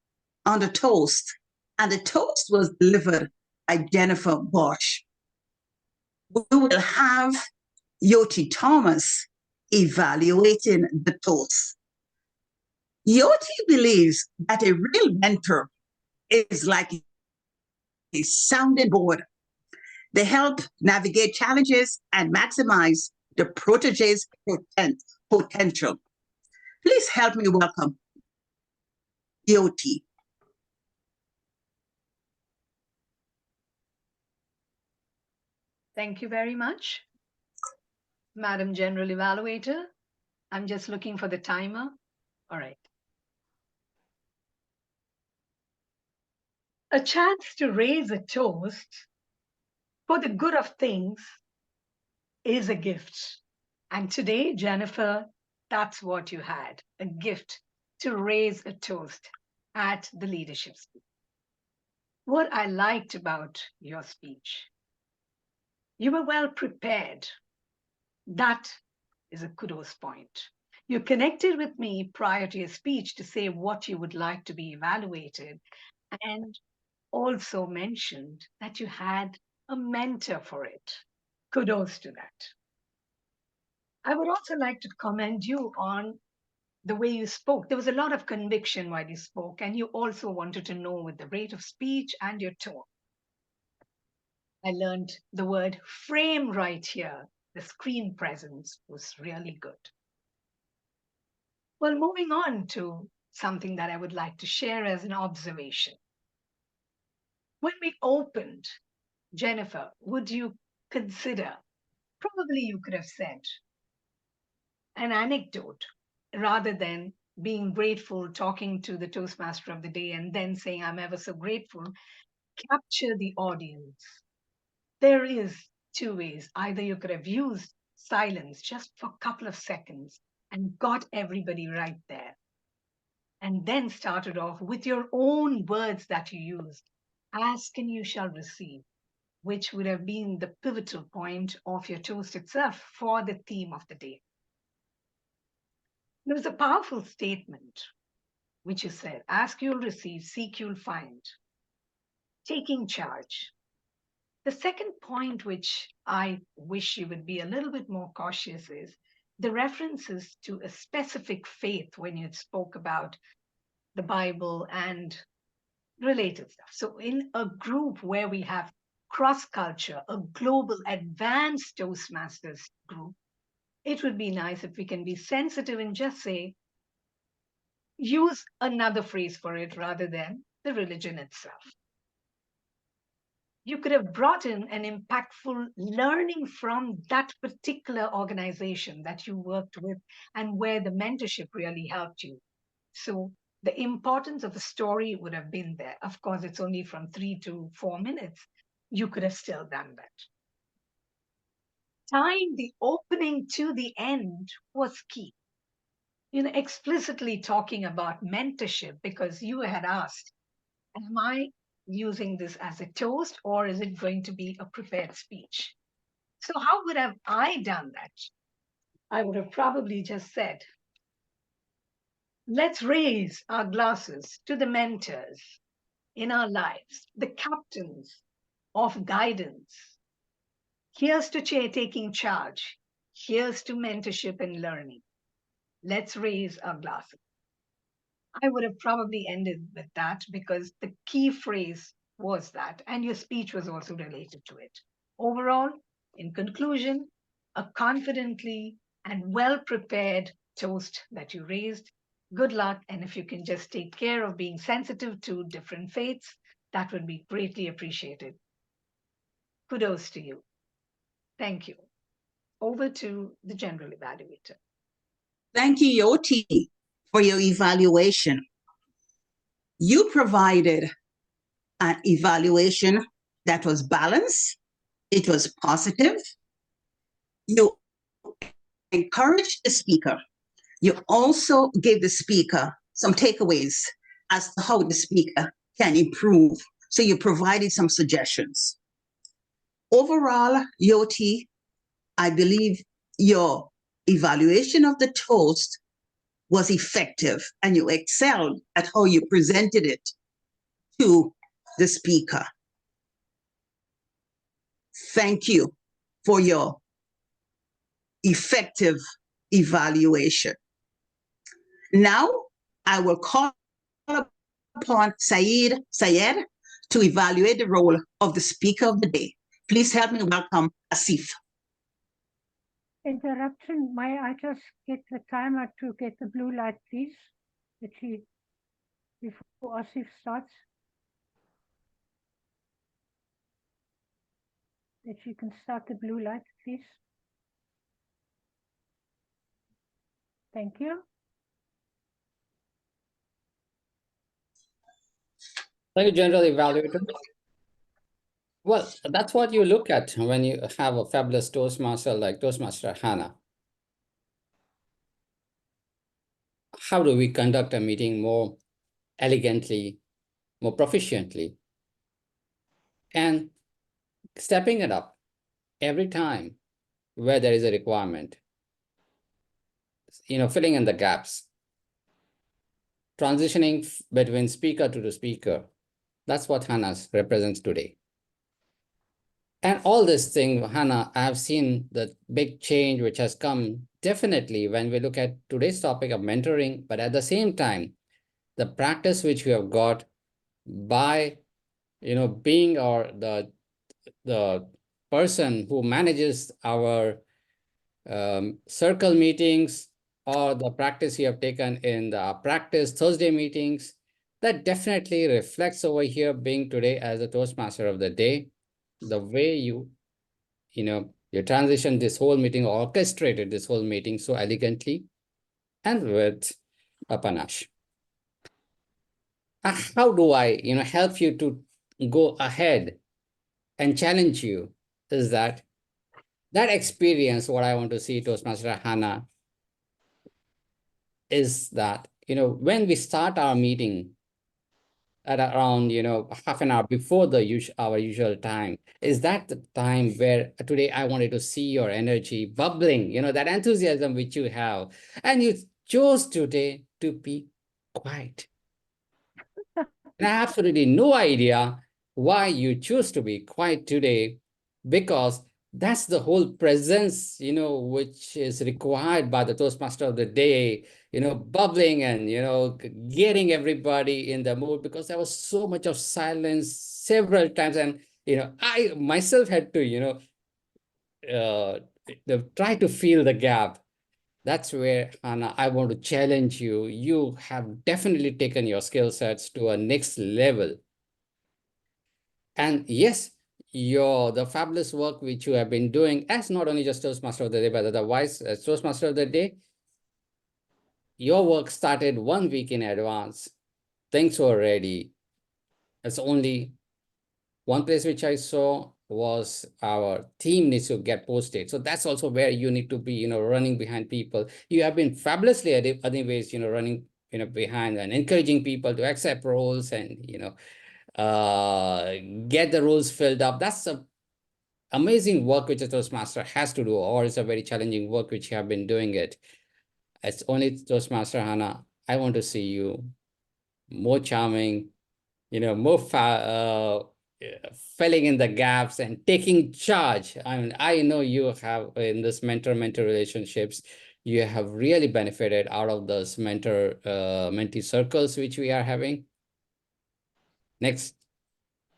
on the toast, and the toast was delivered by Jennifer Ghosh. We will have Jyothi Thomas evaluating the toast. Jyothi believes that a real mentor is like a sounding board. They help navigate challenges and maximize the protege's potential. Please help me welcome Jyothi. Thank you very much, Madam General Evaluator. I'm just looking for the timer. All right. A chance to raise a toast for the good of things is a gift. And today, Jennifer, that's what you had, a gift to raise a toast at the leadership speech. What I liked about your speech, you were well prepared. That is a kudos point. You connected with me prior to your speech to say what you would like to be evaluated, and also mentioned that you had a mentor for it. Kudos to that. I would also like to commend you on the way you spoke. There was a lot of conviction while you spoke, and you also wanted to know with the rate of speech and your tone. I learned the word frame right here. The screen presence was really good. Well, moving on to something that I would like to share as an observation. When we opened, Jennifer, would you consider, probably you could have said, an anecdote rather than being grateful, talking to the Toastmaster of the day and then saying, I'm ever so grateful, capture the audience. There is two ways. Either you could have used silence just for a couple of seconds and got everybody right there, and then started off with your own words that you used. Ask and you shall receive, which would have been the pivotal point of your toast itself for the theme of the day. There was a powerful statement, which you said, ask you'll receive, seek you'll find. Taking charge. The second point, which I wish you would be a little bit more cautious, is the references to a specific faith when you spoke about the Bible and related stuff. So in a group where we have cross-culture, a global advanced Toastmasters group, it would be nice if we can be sensitive and just say, use another phrase for it rather than the religion itself. You could have brought in an impactful learning from that particular organization that you worked with and where the mentorship really helped you. So the importance of a story would have been there. Of course, it's only from 3 to 4 minutes. You could have still done that. tying the opening to the end was key. Explicitly talking about mentorship, because you had asked, am I using this as a toast or is it going to be a prepared speech? So how would have I done that? I would have probably just said, let's raise our glasses to the mentors in our lives, the captains of guidance. Here's to taking charge. Here's to mentorship and learning. Let's raise our glasses. I would have probably ended with that because the key phrase was that, and your speech was also related to it. Overall, in conclusion, a confidently and well-prepared toast that you raised. Good luck, and if you can just take care of being sensitive to different faiths, that would be greatly appreciated. Kudos to you. Thank you. Over to the general evaluator. Thank you, Jyothi, for your evaluation. You provided an evaluation that was balanced, it was positive. You encouraged the speaker. You also gave the speaker some takeaways as to how the speaker can improve. So you provided some suggestions. Overall, Jyothi, I believe your evaluation of the toast was effective and you excelled at how you presented it to the speaker. Thank you for your effective evaluation. Now, I will call upon Syed to evaluate the role of the speaker of the day. Please help me welcome Asif. Interruption. May I just get the timer to get the blue light, please? Before Asif starts. That you can start the blue light, please. Thank you. Thank you, General Evaluator. Well, that's what you look at when you have a fabulous Toastmaster like Toastmaster Hannah. How do we conduct a meeting more elegantly, more proficiently, and stepping it up every time where there is a requirement, filling in the gaps, transitioning between speaker to the speaker. That's what Hannah represents today. And all this thing, Hannah, I have seen the big change which has come definitely when we look at today's topic of mentoring, but at the same time, the practice which we have got by, being the person who manages our circle meetings or the practice you have taken in the practice Thursday meetings, that definitely reflects over here being today as a Toastmaster of the day. The way you transitioned this whole meeting, orchestrated this whole meeting so elegantly and with a panache. How do I, help you to go ahead and challenge you is that experience, what I want to see, Toastmaster Hannah, is that, when we start our meeting at around, half an hour before our usual time, is that the time where today I wanted to see your energy bubbling, that enthusiasm which you have, and you chose today to be quiet. And I have absolutely no idea why you choose to be quiet today, because that's the whole presence, which is required by the Toastmaster of the day, bubbling and, getting everybody in the mood, because there was so much of silence several times. And, I myself had to, try to fill the gap. That's where, Hannah, I want to challenge you. You have definitely taken your skill sets to a next level. And yes, the fabulous work which you have been doing as not only just Toastmaster of the day, but otherwise as Toastmaster of the day, your work started 1 week in advance. Things were ready. It's only one place which I saw was our team needs to get posted. So that's also where you need to be, running behind people. You have been fabulously anyways, running, behind and encouraging people to accept roles and, get the roles filled up. That's a amazing work which a Toastmaster has to do, or it's a very challenging work which you have been doing it. It's only Toastmaster Rana. I want to see you more charming, more filling in the gaps and taking charge. I mean, I know you have in this mentor-mentee relationships, you have really benefited out of those mentee circles which we are having. Next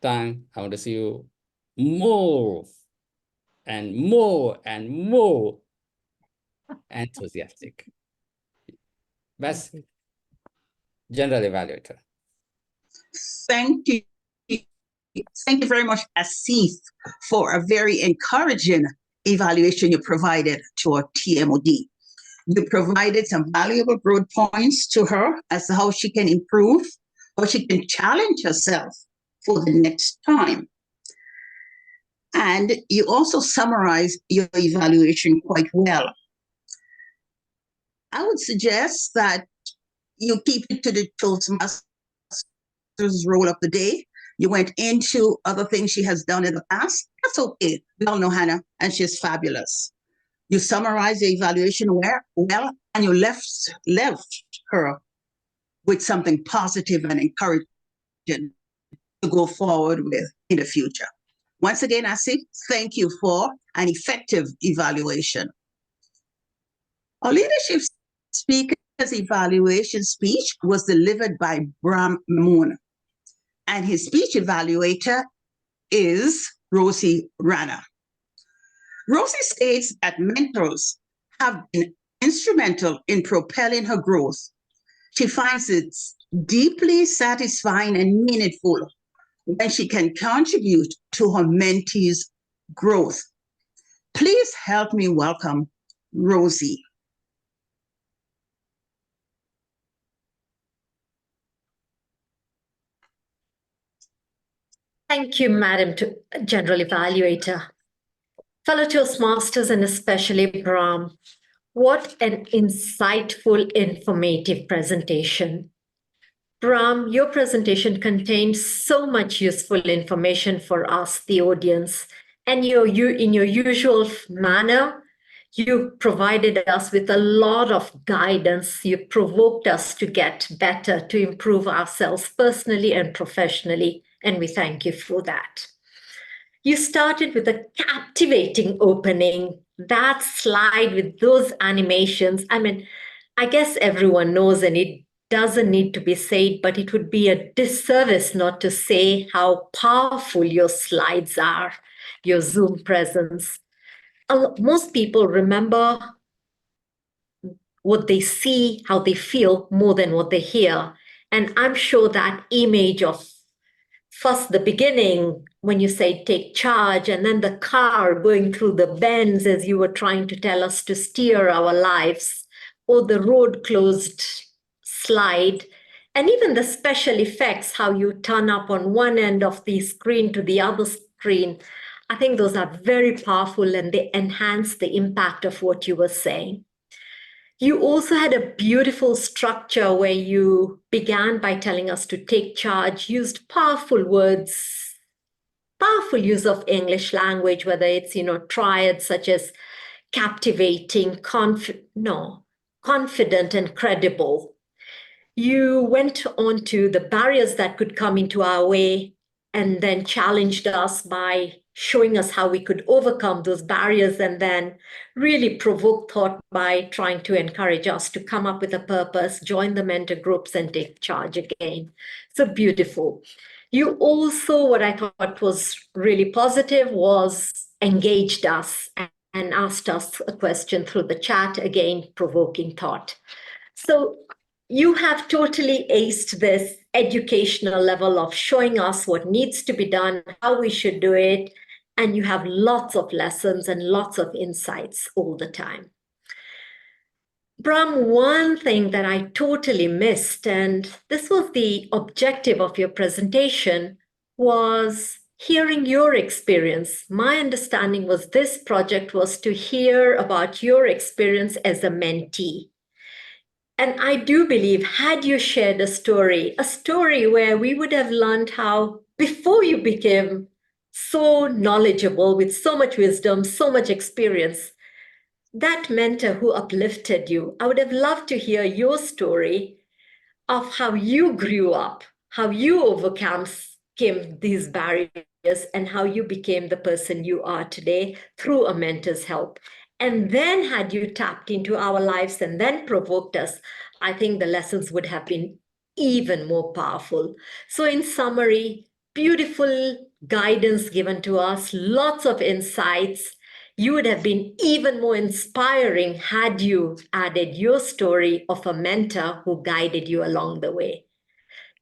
time, I want to see you more and more and more enthusiastic. Best general evaluator. Thank you. Thank you very much, Asif, for a very encouraging evaluation you provided to our TMOD. You provided some valuable growth points to her as to how she can improve, how she can challenge herself for the next time. And you also summarized your evaluation quite well. I would suggest that you keep it to the Toastmasters role of the day. You went into other things she has done in the past. That's okay. We all know Hannah, and she's fabulous. You summarized the evaluation well, and you left her with something positive and encouraging to go forward with in the future. Once again, Asif, thank you for an effective evaluation. Our leadership speaker's evaluation speech was delivered by Brahm, Memone, and his speech evaluator is Rozy, Rana. Rozy states that mentors have been instrumental in propelling her growth. She finds it deeply satisfying and meaningful when she can contribute to her mentees' growth. Please help me welcome Rozy. Thank you, Madam General Evaluator. Fellow Toastmasters and especially Brahm, what an insightful, informative presentation. Brahm, your presentation contained so much useful information for us, the audience, and in your usual manner, you provided us with a lot of guidance. You provoked us to get better, to improve ourselves personally and professionally, and we thank you for that. You started with a captivating opening, that slide with those animations. I mean, I guess everyone knows, and it doesn't need to be said, but it would be a disservice not to say how powerful your slides are, your Zoom presence. Most people remember what they see, how they feel, more than what they hear. And I'm sure that image of first the beginning, when you say take charge, and then the car going through the bends as you were trying to tell us to steer our lives, or the road closed slide, and even the special effects, how you turn up on one end of the screen to the other screen. I think those are very powerful and they enhance the impact of what you were saying. You also had a beautiful structure where you began by telling us to take charge, used powerful words, powerful use of English language, whether it's, triads such as captivating, confident and credible. You went on to the barriers that could come into our way and then challenged us by showing us how we could overcome those barriers, and then really provoke thought by trying to encourage us to come up with a purpose, join the mentor groups and take charge again. So beautiful. You also, what I thought was really positive, was engaged us and asked us a question through the chat, again, provoking thought. So you have totally aced this educational level of showing us what needs to be done, how we should do it, and you have lots of lessons and lots of insights all the time. Brahm, one thing that I totally missed, and this was the objective of your presentation, was hearing your experience. My understanding was this project was to hear about your experience as a mentee. And I do believe, had you shared a story where we would have learned how, before you became so knowledgeable with so much wisdom, so much experience, that mentor who uplifted you, I would have loved to hear your story of how you grew up, how you overcame these barriers, and how you became the person you are today through a mentor's help. And then had you tapped into our lives and then provoked us, I think the lessons would have been even more powerful. So in summary, beautiful guidance given to us, lots of insights. You would have been even more inspiring had you added your story of a mentor who guided you along the way.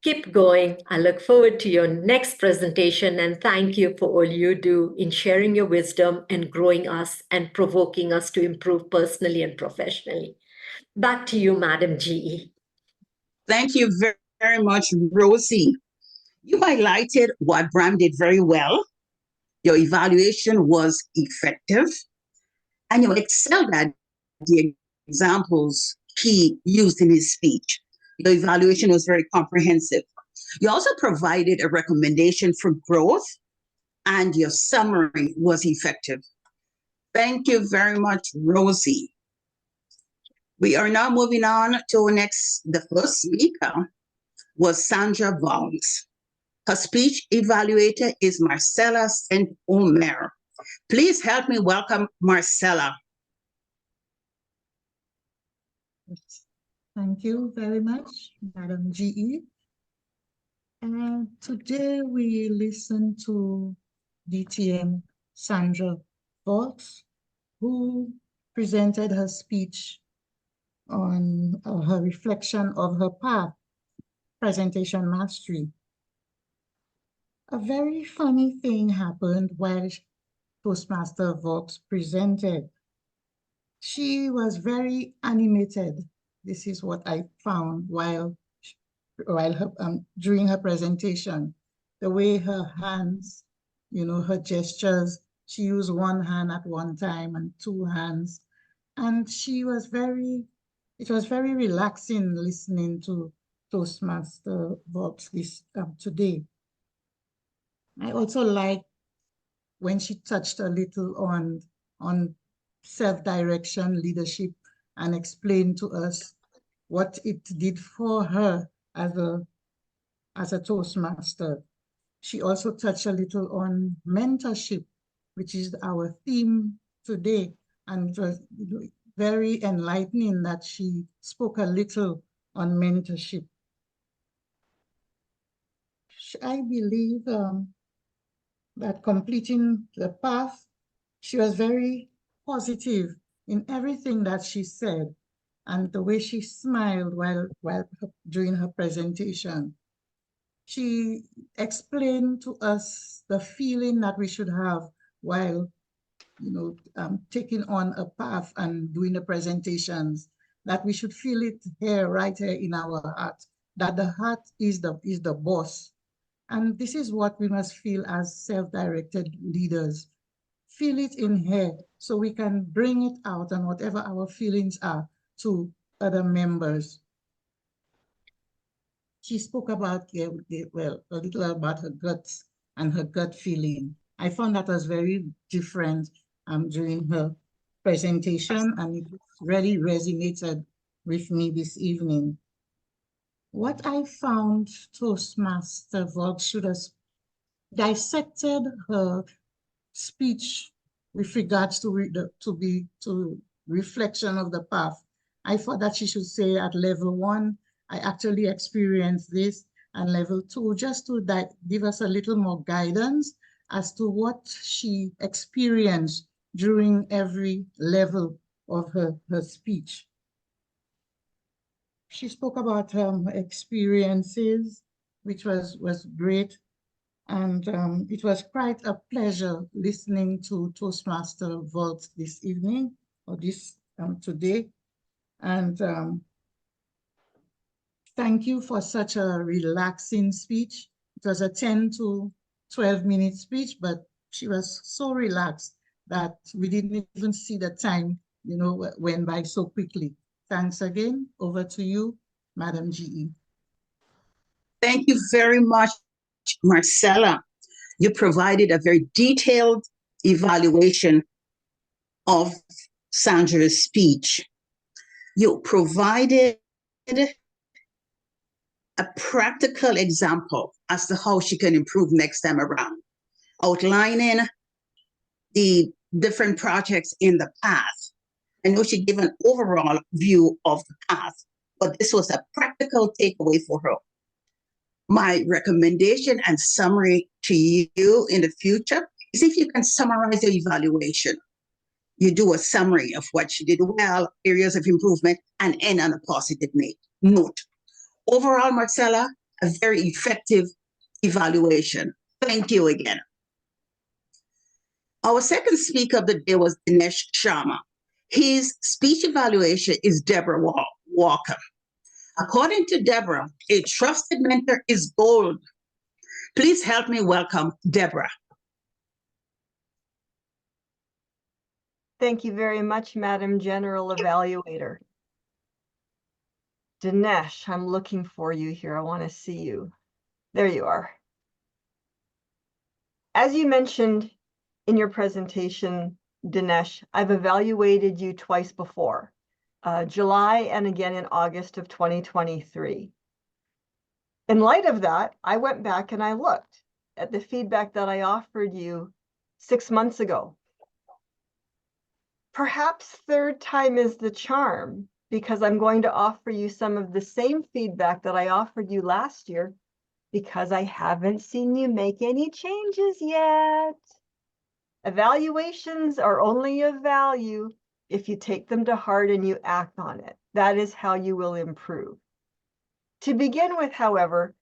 Keep going. I look forward to your next presentation, and thank you for all you do in sharing your wisdom and growing us and provoking us to improve personally and professionally. Back to you, Madam GE. Thank you very much, Rozy. You highlighted what Brahm did very well. Your evaluation was effective, and you excelled at the examples he used in his speech. Your evaluation was very comprehensive. You also provided a recommendation for growth, and your summary was effective. Thank you very much, Rozy. We are now moving on to the first speaker was Sandra Valks. Her speech evaluator is Marcella St. Omer. Please help me welcome Marcella. Thank you very much, Madam GE. And today we listen to DTM Sandra Valks, who presented her speech on her reflection of her path, presentation mastery. A very funny thing happened while Toastmaster Valks presented. She was very animated. This is what I found during her presentation. The way her hands, her gestures, she used one hand at one time and two hands. And it was very relaxing listening to Toastmaster Valks today. I also like when she touched a little on self-direction leadership and explained to us what it did for her as a Toastmaster. She also touched a little on mentorship, which is our theme today. And it was very enlightening that she spoke a little on mentorship. I believe that completing the path, she was very positive in everything that she said, and the way she smiled during her presentation. She explained to us the feeling that we should have while taking on a path and doing the presentations, that we should feel it right here in our heart, that the heart is the boss. And this is what we must feel as self-directed leaders. Feel it in here so we can bring it out and whatever our feelings are to other members. She spoke about, a little about her guts and her gut feeling. I found that was very different during her presentation, and it really resonated with me this evening. What I found Toastmaster Valks should have dissected her speech with regards to reflection of the path. I thought that she should say at level 1, I actually experienced this, and level 2, just to give us a little more guidance as to what she experienced during every level of her speech. She spoke about her experiences, which was great. And it was quite a pleasure listening to Toastmaster Valks this evening, or today. And thank you for such a relaxing speech. It was a 10 to 12-minute speech, but she was so relaxed that we didn't even see the time, went by so quickly. Thanks again. Over to you, Madam GE. Thank you very much, Marcella. You provided a very detailed evaluation of Sandra's speech. You provided a practical example as to how she can improve next time around, outlining the different projects in the past. I know she gave an overall view of the past, but this was a practical takeaway for her. My recommendation and summary to you in the future is if you can summarize your evaluation. You do a summary of what she did well, areas of improvement, and end on a positive note. Overall, Marcella, a very effective evaluation. Thank you again. Our second speaker of the day was Dinesh Sharma. His speech evaluation is Deborah Walker. According to Deborah, a trusted mentor is gold. Please help me welcome Deborah. Thank you very much, Madam General Evaluator. Dinesh, I'm looking for you here. I want to see you. There you are. As you mentioned in your presentation, Dinesh, I've evaluated you twice before, July and again in August of 2023. In light of that, I went back and I looked at the feedback that I offered you 6 months ago. Perhaps third time is the charm, because I'm going to offer you some of the same feedback that I offered you last year, because I haven't seen you make any changes yet. Evaluations are only of value if you take them to heart and you act on it. That is how you will improve. To begin with, however,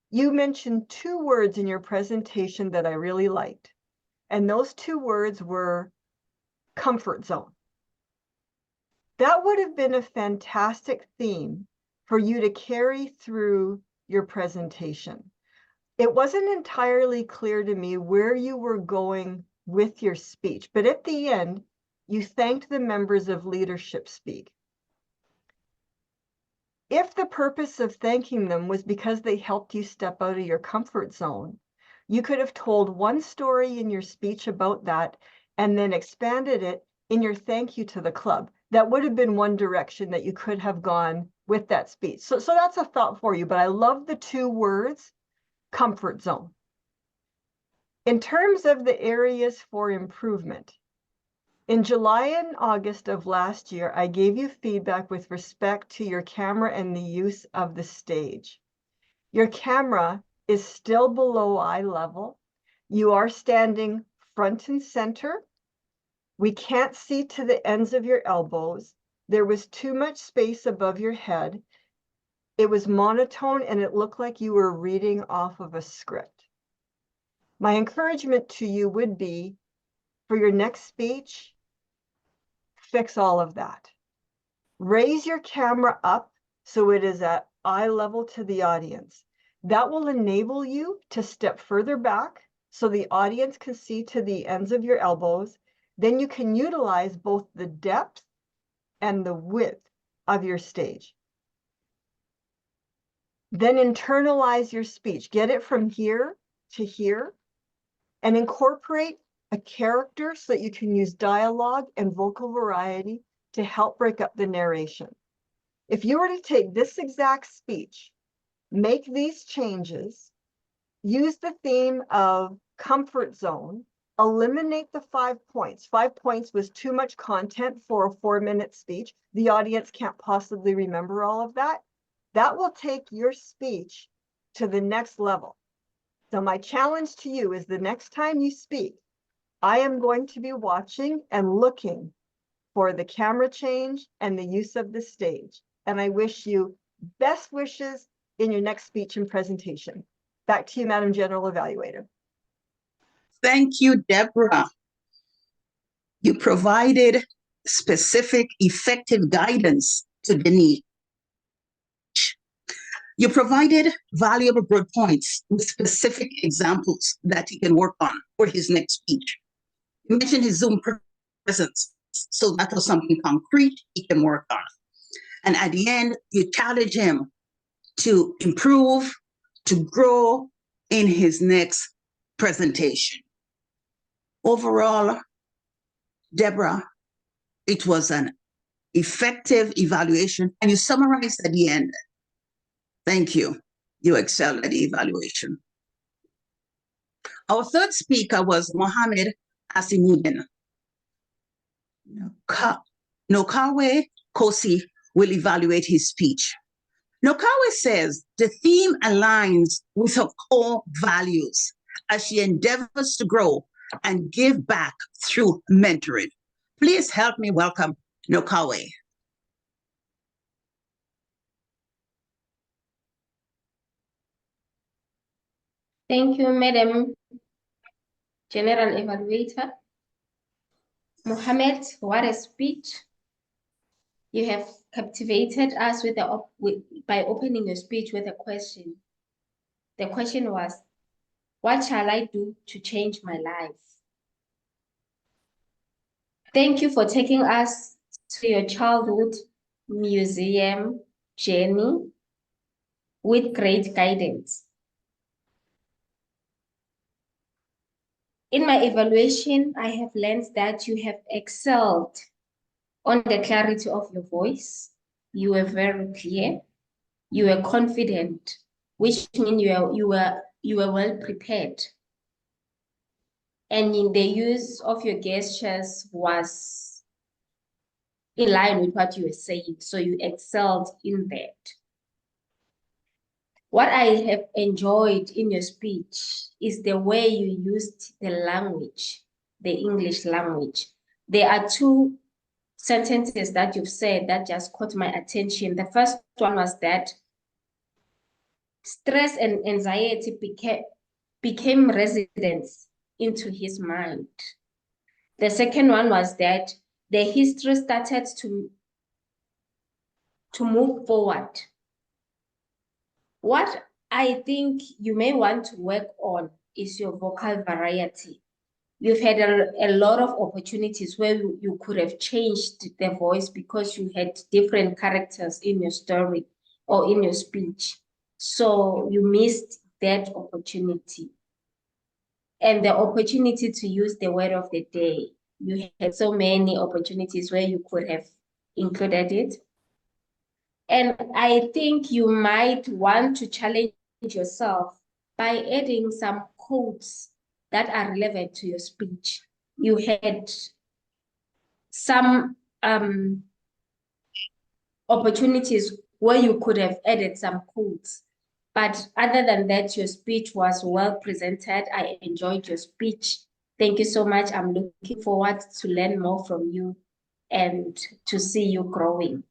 you mentioned 2 words in your presentation that I really liked. And those 2 words were comfort zone. That would have been a fantastic theme for you to carry through your presentation. It wasn't entirely clear to me where you were going with your speech, but at the end, you thanked the members of Leadership Speak. If the purpose of thanking them was because they helped you step out of your comfort zone, you could have told one story in your speech about that and then expanded it in your thank you to the club. That would have been one direction that you could have gone with that speech. So that's a thought for you, but I love the 2 words, comfort zone. In terms of the areas for improvement, in July and August of last year, I gave you feedback with respect to your camera and the use of the stage. Your camera is still below eye level. You are standing front and center. We can't see to the ends of your elbows. There was too much space above your head. It was monotone and it looked like you were reading off of a script. My encouragement to you would be, for your next speech, fix all of that. Raise your camera up so it is at eye level to the audience. That will enable you to step further back so the audience can see to the ends of your elbows. Then you can utilize both the depth and the width of your stage. Then internalize your speech. Get it from here to here and incorporate a character so that you can use dialogue and vocal variety to help break up the narration. If you were to take this exact speech, make these changes, use the theme of comfort zone, eliminate the 5 points. 5 points was too much content for a 4-minute speech. The audience can't possibly remember all of that. That will take your speech to the next level. So my challenge to you is the next time you speak, I am going to be watching and looking for the camera change and the use of the stage. And I wish you best wishes in your next speech and presentation. Back to you, Madam General Evaluator. Thank you, Deborah. You provided specific, effective guidance to Dinesh. You provided valuable good points with specific examples that he can work on for his next speech. You mentioned his Zoom presence, so that was something concrete he can work on. And at the end, you challenge him to improve, to grow in his next presentation. Overall, Deborah, it was an effective evaluation, and you summarized at the end. Thank you. You excelled at the evaluation. Our third speaker was Mohammed Azimuddin. Nokawe Kosi will evaluate his speech. Nokawe says the theme aligns with her core values as she endeavors to grow and give back through mentoring. Please help me welcome Nokawe. Thank you, Madam General Evaluator. Mohammed, what a speech. You have captivated us by opening your speech with a question. The question was, what shall I do to change my life? Thank you for taking us to your childhood museum journey with great guidance. In my evaluation, I have learned that you have excelled on the clarity of your voice. You were very clear. You were confident, which means you were well prepared. And in the use of your gestures was in line with what you were saying. So you excelled in that. What I have enjoyed in your speech is the way you used the language, the English language. There are two sentences that you've said that just caught my attention. The first one was that stress and anxiety became residents into his mind. The second one was that the history started to move forward. What I think you may want to work on is your vocal variety. You've had a lot of opportunities where you could have changed the voice because you had different characters in your story or in your speech. So you missed that opportunity. And the opportunity to use the word of the day. You had so many opportunities where you could have included it. And I think you might want to challenge yourself by adding some quotes that are relevant to your speech. You had some opportunities where you could have added some quotes. But other than that, your speech was well presented. I enjoyed your speech. Thank you so much. I'm looking forward to learn more from you and to see you growing.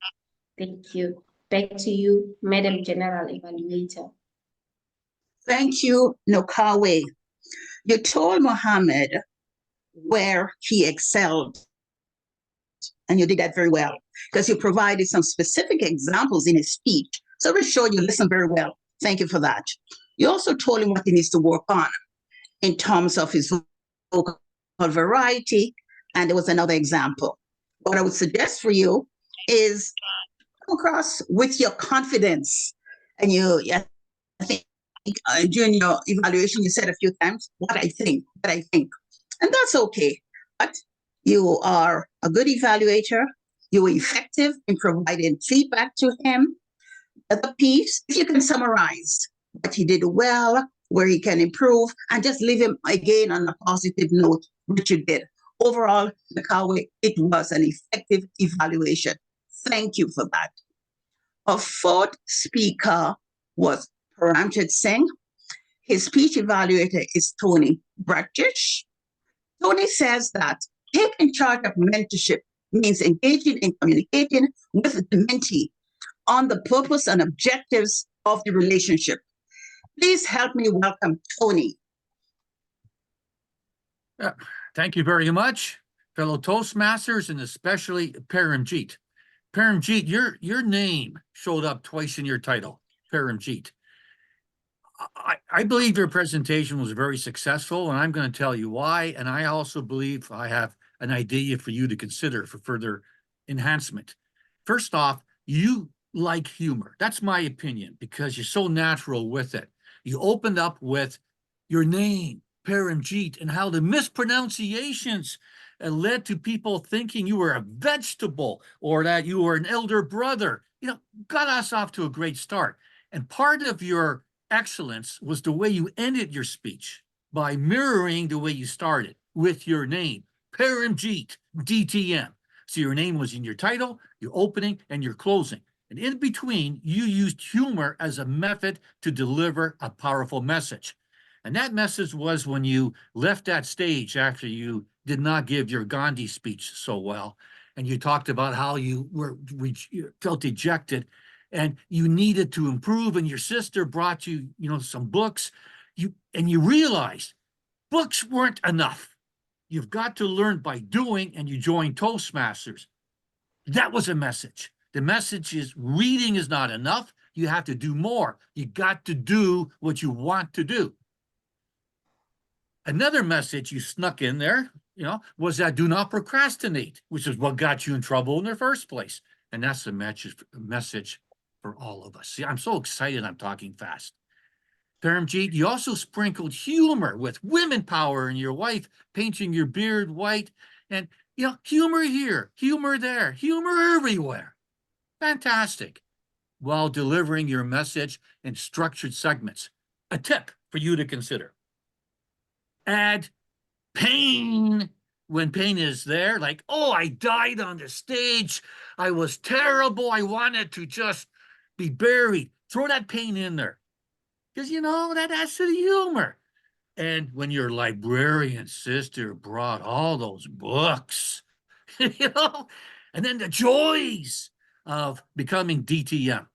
Thank you. Back to you, Madam General Evaluator. Thank you, Nokawe. You told Mohammed where he excelled, and you did that very well because you provided some specific examples in his speech. So we're sure you listened very well. Thank you for that. You also told him what he needs to work on in terms of his vocal variety, and there was another example. What I would suggest for you is come across with your confidence. And I think during your evaluation, you said a few times, what I think. And that's okay. But you are a good evaluator. You were effective in providing feedback to him. The piece, if you can summarize what he did well, where he can improve, and just leave him again on a positive note, which you did. Overall, Nokawe, it was an effective evaluation. Thank you for that. Our fourth speaker was Paramjit Singh. His speech evaluator is Tony Bratish. Tony says that taking charge of mentorship means engaging in communicating with the mentee on the purpose and objectives of the relationship. Please help me welcome Tony. Thank you very much, fellow Toastmasters, and especially Paramjit. Paramjit, your name showed up twice in your title. Paramjit. I believe your presentation was very successful, and I'm going to tell you why. And I also believe I have an idea for you to consider for further enhancement. First off, you like humor. That's my opinion, because you're so natural with it. You opened up with your name, Paramjit, and how the mispronunciations led to people thinking you were a vegetable or that you were an elder brother. You know, got us off to a great start. And part of your excellence was the way you ended your speech by mirroring the way you started with your name, Paramjit, DTM. So your name was in your title, your opening, and your closing. And in between, you used humor as a method to deliver a powerful message. And that message was when you left that stage after you did not give your Gandhi speech so well, and you talked about how you felt dejected and you needed to improve, and your sister brought you, some books, and you realized books weren't enough. You've got to learn by doing, and you joined Toastmasters. That was a message. The message is reading is not enough. You have to do more. You got to do what you want to do. Another message you snuck in there, was that do not procrastinate, which is what got you in trouble in the first place. And that's the message for all of us. See, I'm so excited I'm talking fast. Paramjit, you also sprinkled humor with women power and your wife painting your beard white. And, humor here, humor there, humor everywhere. Fantastic. While delivering your message in structured segments. A tip for you to consider. Add pain when pain is there, like, oh, I died on the stage. I was terrible. I wanted to just be buried. Throw that pain in there. Because, that adds to the humor. And when your librarian sister brought all those books, and then the joys of becoming DTM.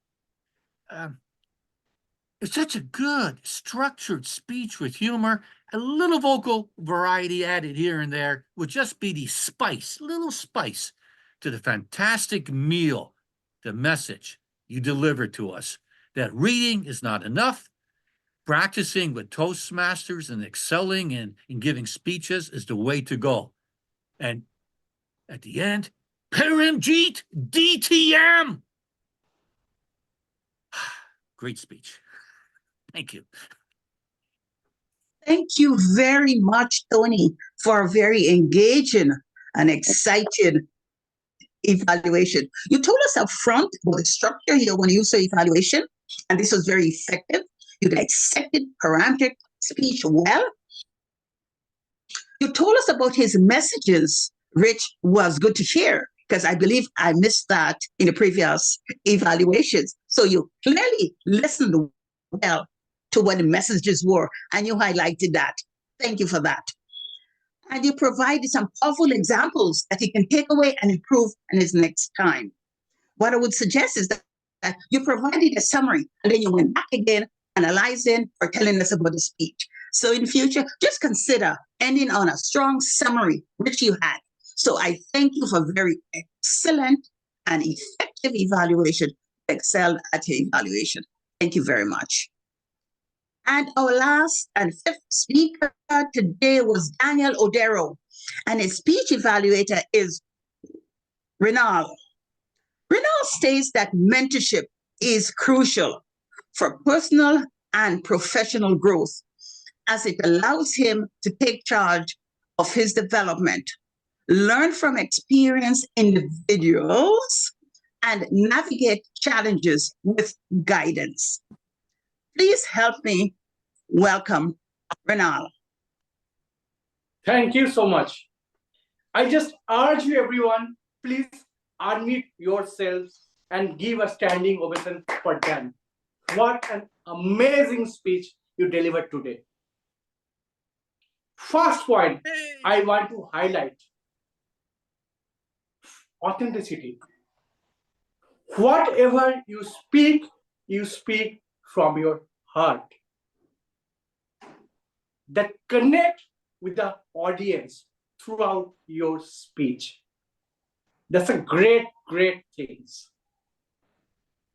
It's such a good, structured speech with humor. A little vocal variety added here and there would just be the little spice to the fantastic meal, the message you delivered to us, that reading is not enough. Practicing with Toastmasters and excelling in giving speeches is the way to go. And at the end, Paramjit DTM. Great speech. Thank you. Thank you very much, Tony, for a very engaging and exciting evaluation. You told us up front about the structure here when you say evaluation, and this was very effective. You accepted Paramjit speech well. You told us about his messages, which was good to hear, because I believe I missed that in the previous evaluations. So you clearly listened well to what the messages were, and you highlighted that. Thank you for that. And you provided some powerful examples that he can take away and improve in his next time. What I would suggest is that you provided a summary, and then you went back again, analyzing or telling us about the speech. So in future, just consider ending on a strong summary, which you had. So I thank you for very excellent and effective evaluation. Excelled at your evaluation. Thank you very much. And our last and fifth speaker today was Daniel Odero, and his speech evaluator is Rana. Rana states that mentorship is crucial for personal and professional growth, as it allows him to take charge of his development, learn from experienced individuals, and navigate challenges with guidance. Please help me welcome Rana. Thank you so much. I just urge you, everyone, please unmute yourselves and give a standing ovation for them. What an amazing speech you delivered today. First point I want to highlight: authenticity. Whatever you speak from your heart. That connect with the audience throughout your speech. That's a great thing.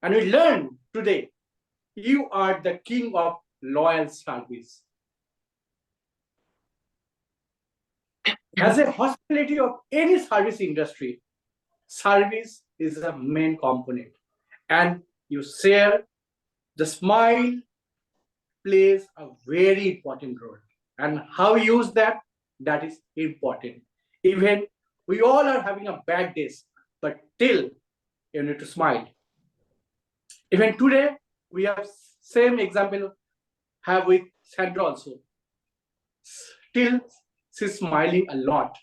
And we learned today You are the king of loyal service. As a hospitality of any service industry, service is a main component. And you share the smile plays a very important role. And how you use that, that is important. Even we all are having a bad days, but still you need to smile. Even today, we have same example have with Sandra also. Still, she's smiling a lot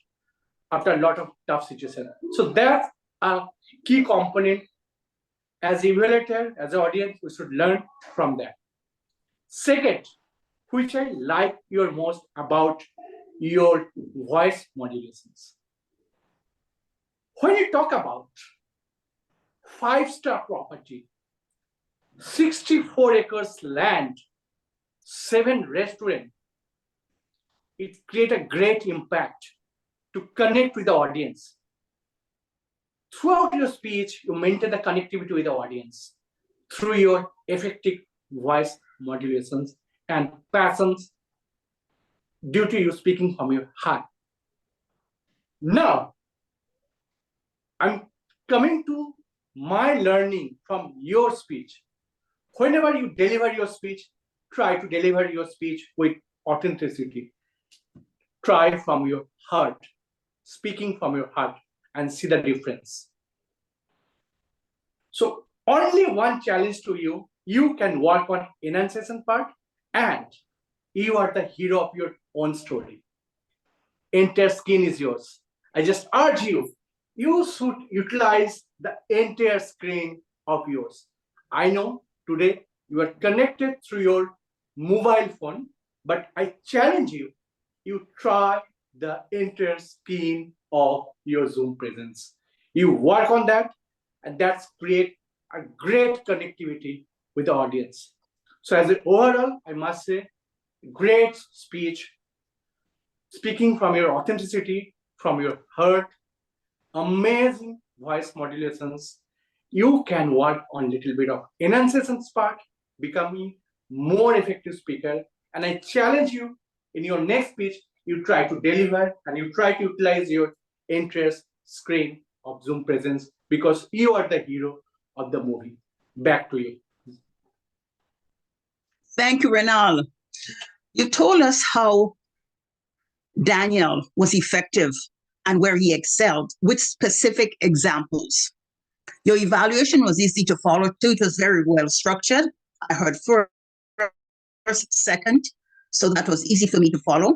after a lot of tough situations. So that's a key component. As evaluator, as an audience, we should learn from that. Second, which I like your most about your voice modulations. When you talk about 5-star property, 64 acres land, 7 restaurants, it creates a great impact to connect with the audience. Throughout your speech, you maintain the connectivity with the audience through your effective voice modulations and passions due to you speaking from your heart. Now, I'm coming to my learning from your speech. Whenever you deliver your speech, try to deliver your speech with authenticity. Try from your heart, speaking from your heart, and see the difference. So only one challenge to you, you can work on enunciation part, and you are the hero of your own story. Entire screen is yours. I just urge you, you should utilize the entire screen of yours. I know today you are connected through your mobile phone, but I challenge you, you try the entire screen of your Zoom presence. You work on that, and that's create a great connectivity with the audience. So as an overall, I must say, great speech, speaking from your authenticity, from your heart, amazing voice modulations. You can work on little bit of enunciations part, becoming more effective speaker. And I challenge you in your next speech, you try to deliver and you try to utilize your interest screen of Zoom presence because you are the hero of the movie. Back to you. Thank you, Renal. You told us how Daniel was effective and where he excelled with specific examples. Your evaluation was easy to follow too. It was very well structured. I heard first, second, so that was easy for me to follow.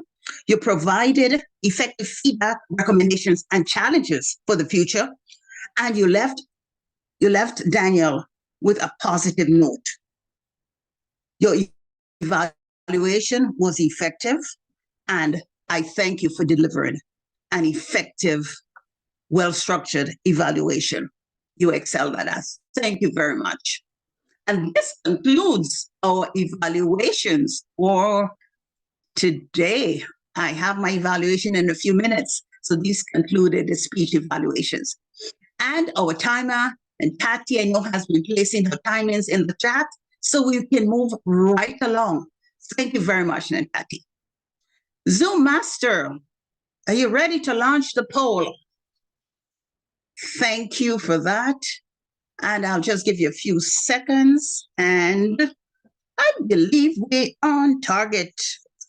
You provided effective feedback, recommendations, and challenges for the future. And you left Daniel with a positive note. Your evaluation was effective, and I thank you for delivering an effective, well-structured evaluation. You excelled at us. Thank you very much. And this concludes our evaluations for today. I have my evaluation in a few minutes. So these concluded the speech evaluations. And our timer, and Patty, I know, has been placing her timings in the chat, so we can move right along. Thank you very much, Patty. Zoom Master, are you ready to launch the poll? Thank you for that. And I'll just give you a few seconds. And I believe we're on target.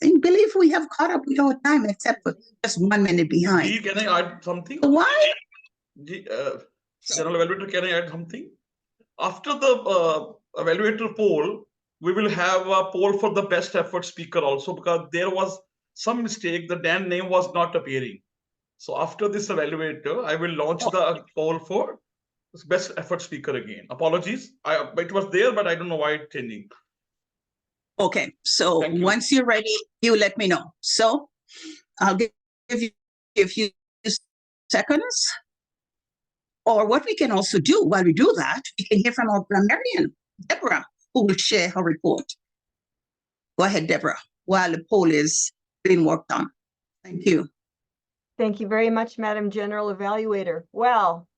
I believe we have caught up with our time, except for just 1 minute behind. Can I add something? Why? General Evaluator, can I add something? After the Evaluator poll, we will have a poll for the best effort speaker also, because there was some mistake. The Dan name was not appearing. So after this Evaluator, I will launch the poll for best effort speaker again. Apologies. It was there, but I don't know why it's changing. Okay, so once you're ready, you let me know. So I'll give you a few seconds. Or what we can also do while we do that, we can hear from our grammarian, Deborah, who will share her report. Go ahead, Deborah, while the poll is being worked on. Thank you. Thank you very much, Madam General Evaluator. Well,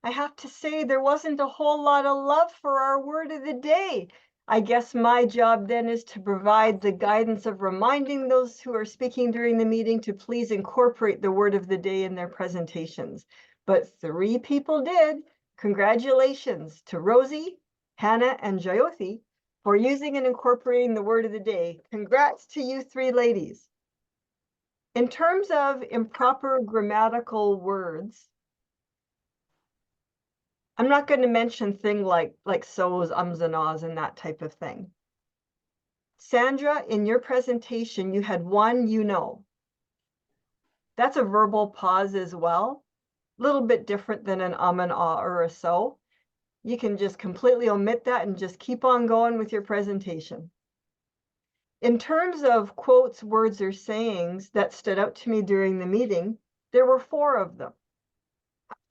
I have to say there wasn't a whole lot of love for our word of the day. I guess my job then is to provide the guidance of reminding those who are speaking during the meeting to please incorporate the word of the day in their presentations. But 3 people did. Congratulations to Rozy, Hannah, and Jyothi for using and incorporating the word of the day. Congrats to you 3 ladies. In terms of improper grammatical words, I'm not going to mention things like so's, ums, and ahs, and that type of thing. Sandra, in your presentation, you had one, you know. That's a verbal pause as well. A little bit different than an and ah or a so. You can just completely omit that and just keep on going with your presentation. In terms of quotes, words, or sayings that stood out to me during the meeting, there were 4 of them.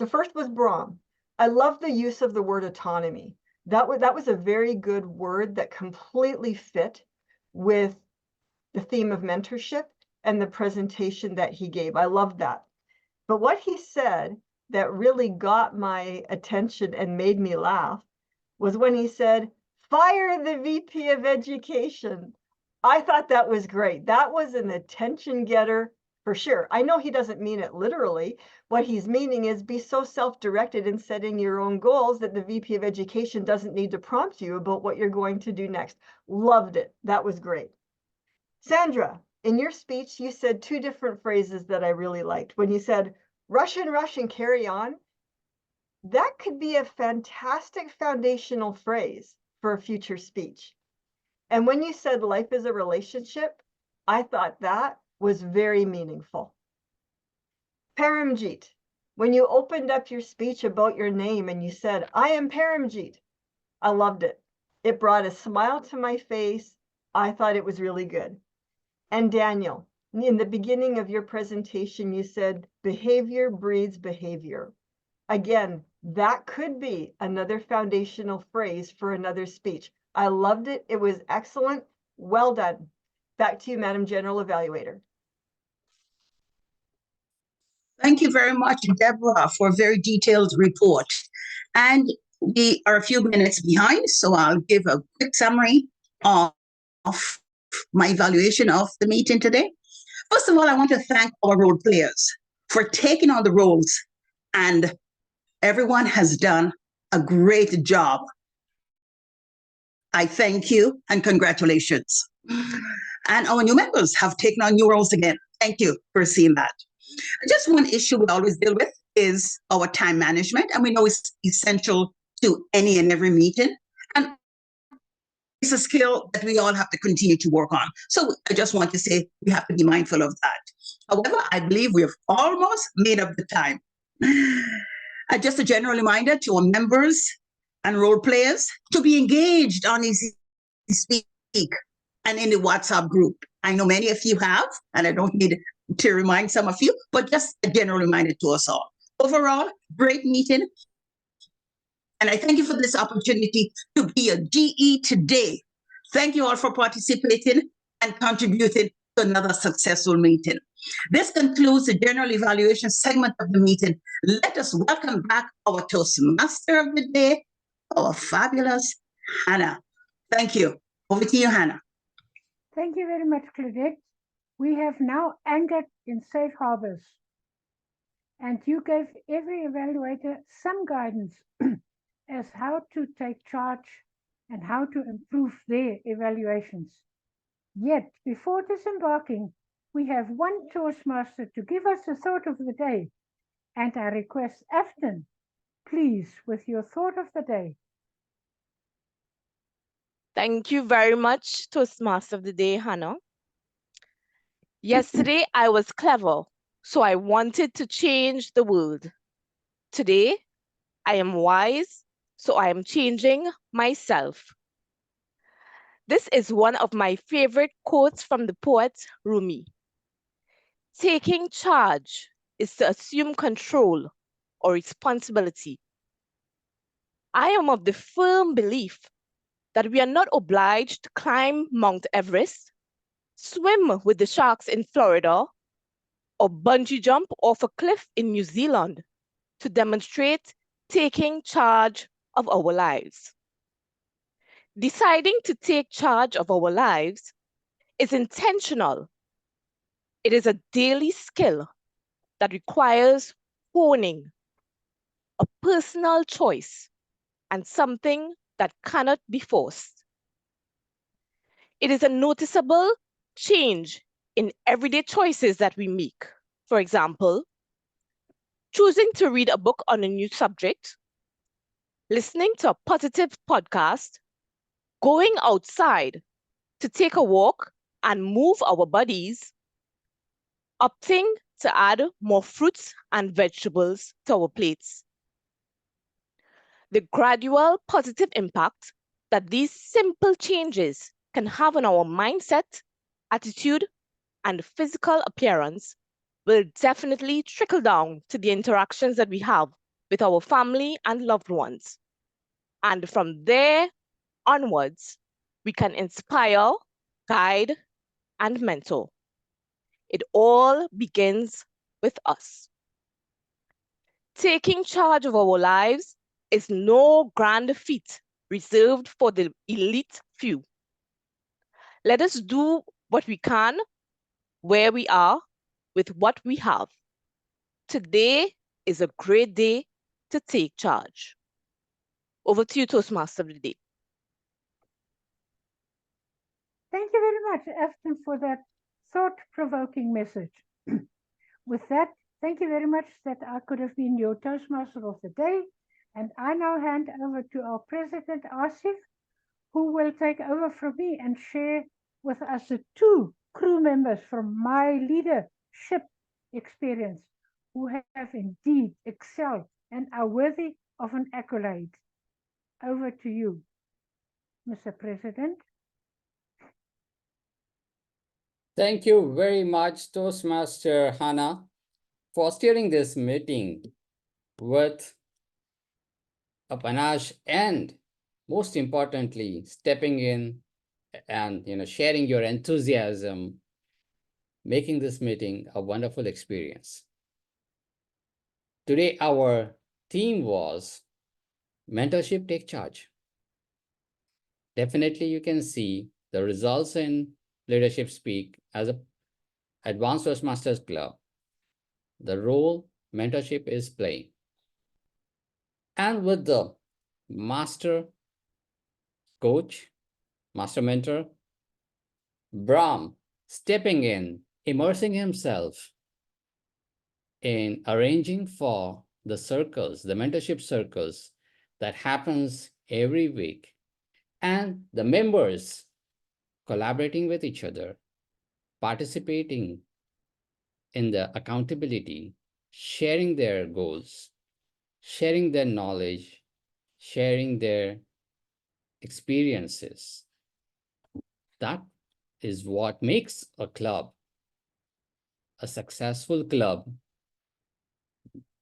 The first was Brahm. I love the use of the word autonomy. That was a very good word that completely fit with the theme of mentorship and the presentation that he gave. I loved that. But what he said that really got my attention and made me laugh was when he said, "Fire the VP of Education." I thought that was great. That was an attention getter for sure. I know he doesn't mean it literally. What he's meaning is be so self-directed in setting your own goals that the VP of Education doesn't need to prompt you about what you're going to do next. Loved it. That was great. Sandra, in your speech, you said 2 different phrases that I really liked. When you said, rush and carry on, that could be a fantastic foundational phrase for a future speech. And when you said life is a relationship, I thought that was very meaningful. Paramjit, when you opened up your speech about your name and you said, I am Paramjit, I loved it. It brought a smile to my face. I thought it was really good. And Daniel, in the beginning of your presentation, you said, behavior breeds behavior. Again, that could be another foundational phrase for another speech. I loved it. It was excellent. Well done. Back to you, Madam General Evaluator. Thank you very much, Deborah, for a very detailed report. And we are a few minutes behind, so I'll give a quick summary of my evaluation of the meeting today. First of all, I want to thank our role players for taking on the roles, and everyone has done a great job. I thank you and congratulations. And our new members have taken on new roles again. Thank you for seeing that. Just one issue we always deal with is our time management, and we know it's essential to any and every meeting. And it's a skill that we all have to continue to work on. So I just want to say we have to be mindful of that. However, I believe we have almost made up the time. Just a general reminder to our members and role players to be engaged on Easy Speak and in the WhatsApp group. I know many of you have, and I don't need to remind some of you, but just a general reminder to us all. Overall, great meeting. And I thank you for this opportunity to be a GE today. Thank you all for participating and contributing to another successful meeting. This concludes the general evaluation segment of the meeting. Let us welcome back our Toastmaster of the day, our fabulous Hannah. Thank you. Over to you, Hannah. Thank you very much, Claudette. We have now anchored in safe harbors. And you gave every evaluator some guidance as how to take charge and how to improve their evaluations. Yet, before disembarking, we have one Toastmaster to give us the thought of the day. And I request Afton, please, with your thought of the day. Thank you very much, Toastmaster of the Day, Hannah. Yesterday, I was clever, so I wanted to change the world. Today, I am wise, so I am changing myself. This is one of my favorite quotes from the poet Rumi. Taking charge is to assume control or responsibility. I am of the firm belief that we are not obliged to climb Mount Everest, swim with the sharks in Florida, or bungee jump off a cliff in New Zealand to demonstrate taking charge of our lives. Deciding to take charge of our lives is intentional. It is a daily skill that requires honing, a personal choice, and something that cannot be forced. It is a noticeable change in everyday choices that we make. For example, choosing to read a book on a new subject, listening to a positive podcast, going outside to take a walk and move our bodies, opting to add more fruits and vegetables to our plates. The gradual positive impact that these simple changes can have on our mindset, attitude, and physical appearance will definitely trickle down to the interactions that we have with our family and loved ones. And from there onwards, we can inspire, guide, and mentor. It all begins with us. Taking charge of our lives is no grand feat reserved for the elite few. Let us do what we can, where we are, with what we have. Today is a great day to take charge. Over to you, Toastmaster of the Day. Thank you very much, Afton, for that thought-provoking message. With that, thank you very much that I could have been your Toastmaster of the Day. And I now hand over to our President, Asif, who will take over from me and share with us the 2 crew members from my leadership experience who have indeed excelled and are worthy of an accolade. Over to you, Mr. President. Thank you very much, Toastmaster Hannah, for steering this meeting with a panache and, most importantly, stepping in and sharing your enthusiasm, making this meeting a wonderful experience. Today, our theme was Mentorship Take Charge. Definitely, you can see the results in Leadership Speak as an Advanced Toastmasters Club, the role mentorship is playing. And with the master coach, master mentor, Brahm stepping in, immersing himself in arranging for the circles, the mentorship circles that happens every week, and the members collaborating with each other, participating in the accountability, sharing their goals, sharing their knowledge, sharing their experiences. That is what makes a club a successful club,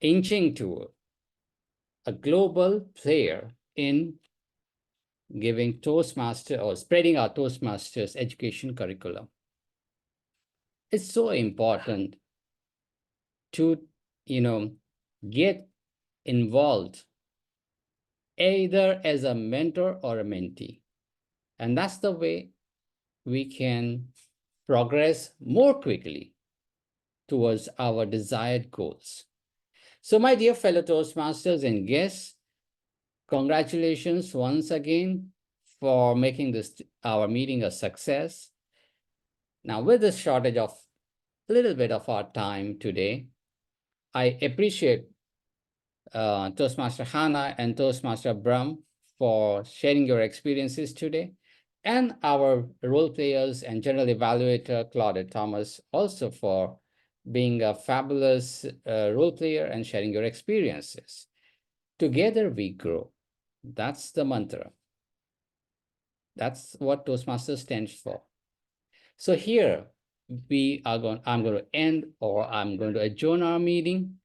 inching toward a global player in giving Toastmaster or spreading our Toastmasters education curriculum. It's so important to, get involved either as a mentor or a mentee. And that's the way we can progress more quickly towards our desired goals. So my dear fellow Toastmasters and guests, congratulations once again for making this our meeting a success. Now, with the shortage of a little bit of our time today, I appreciate Toastmaster Hannah and Toastmaster Brahm for sharing your experiences today, and our role players and general evaluator, Claudette Thomas, also for being a fabulous role player and sharing your experiences. Together we grow. That's the mantra. That's what Toastmasters stands for. So here I'm going to end, or I'm going to adjourn our meeting.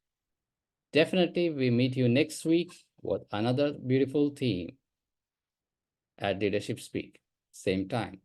Definitely we meet you next week with another beautiful theme at Leadership Speak, same time.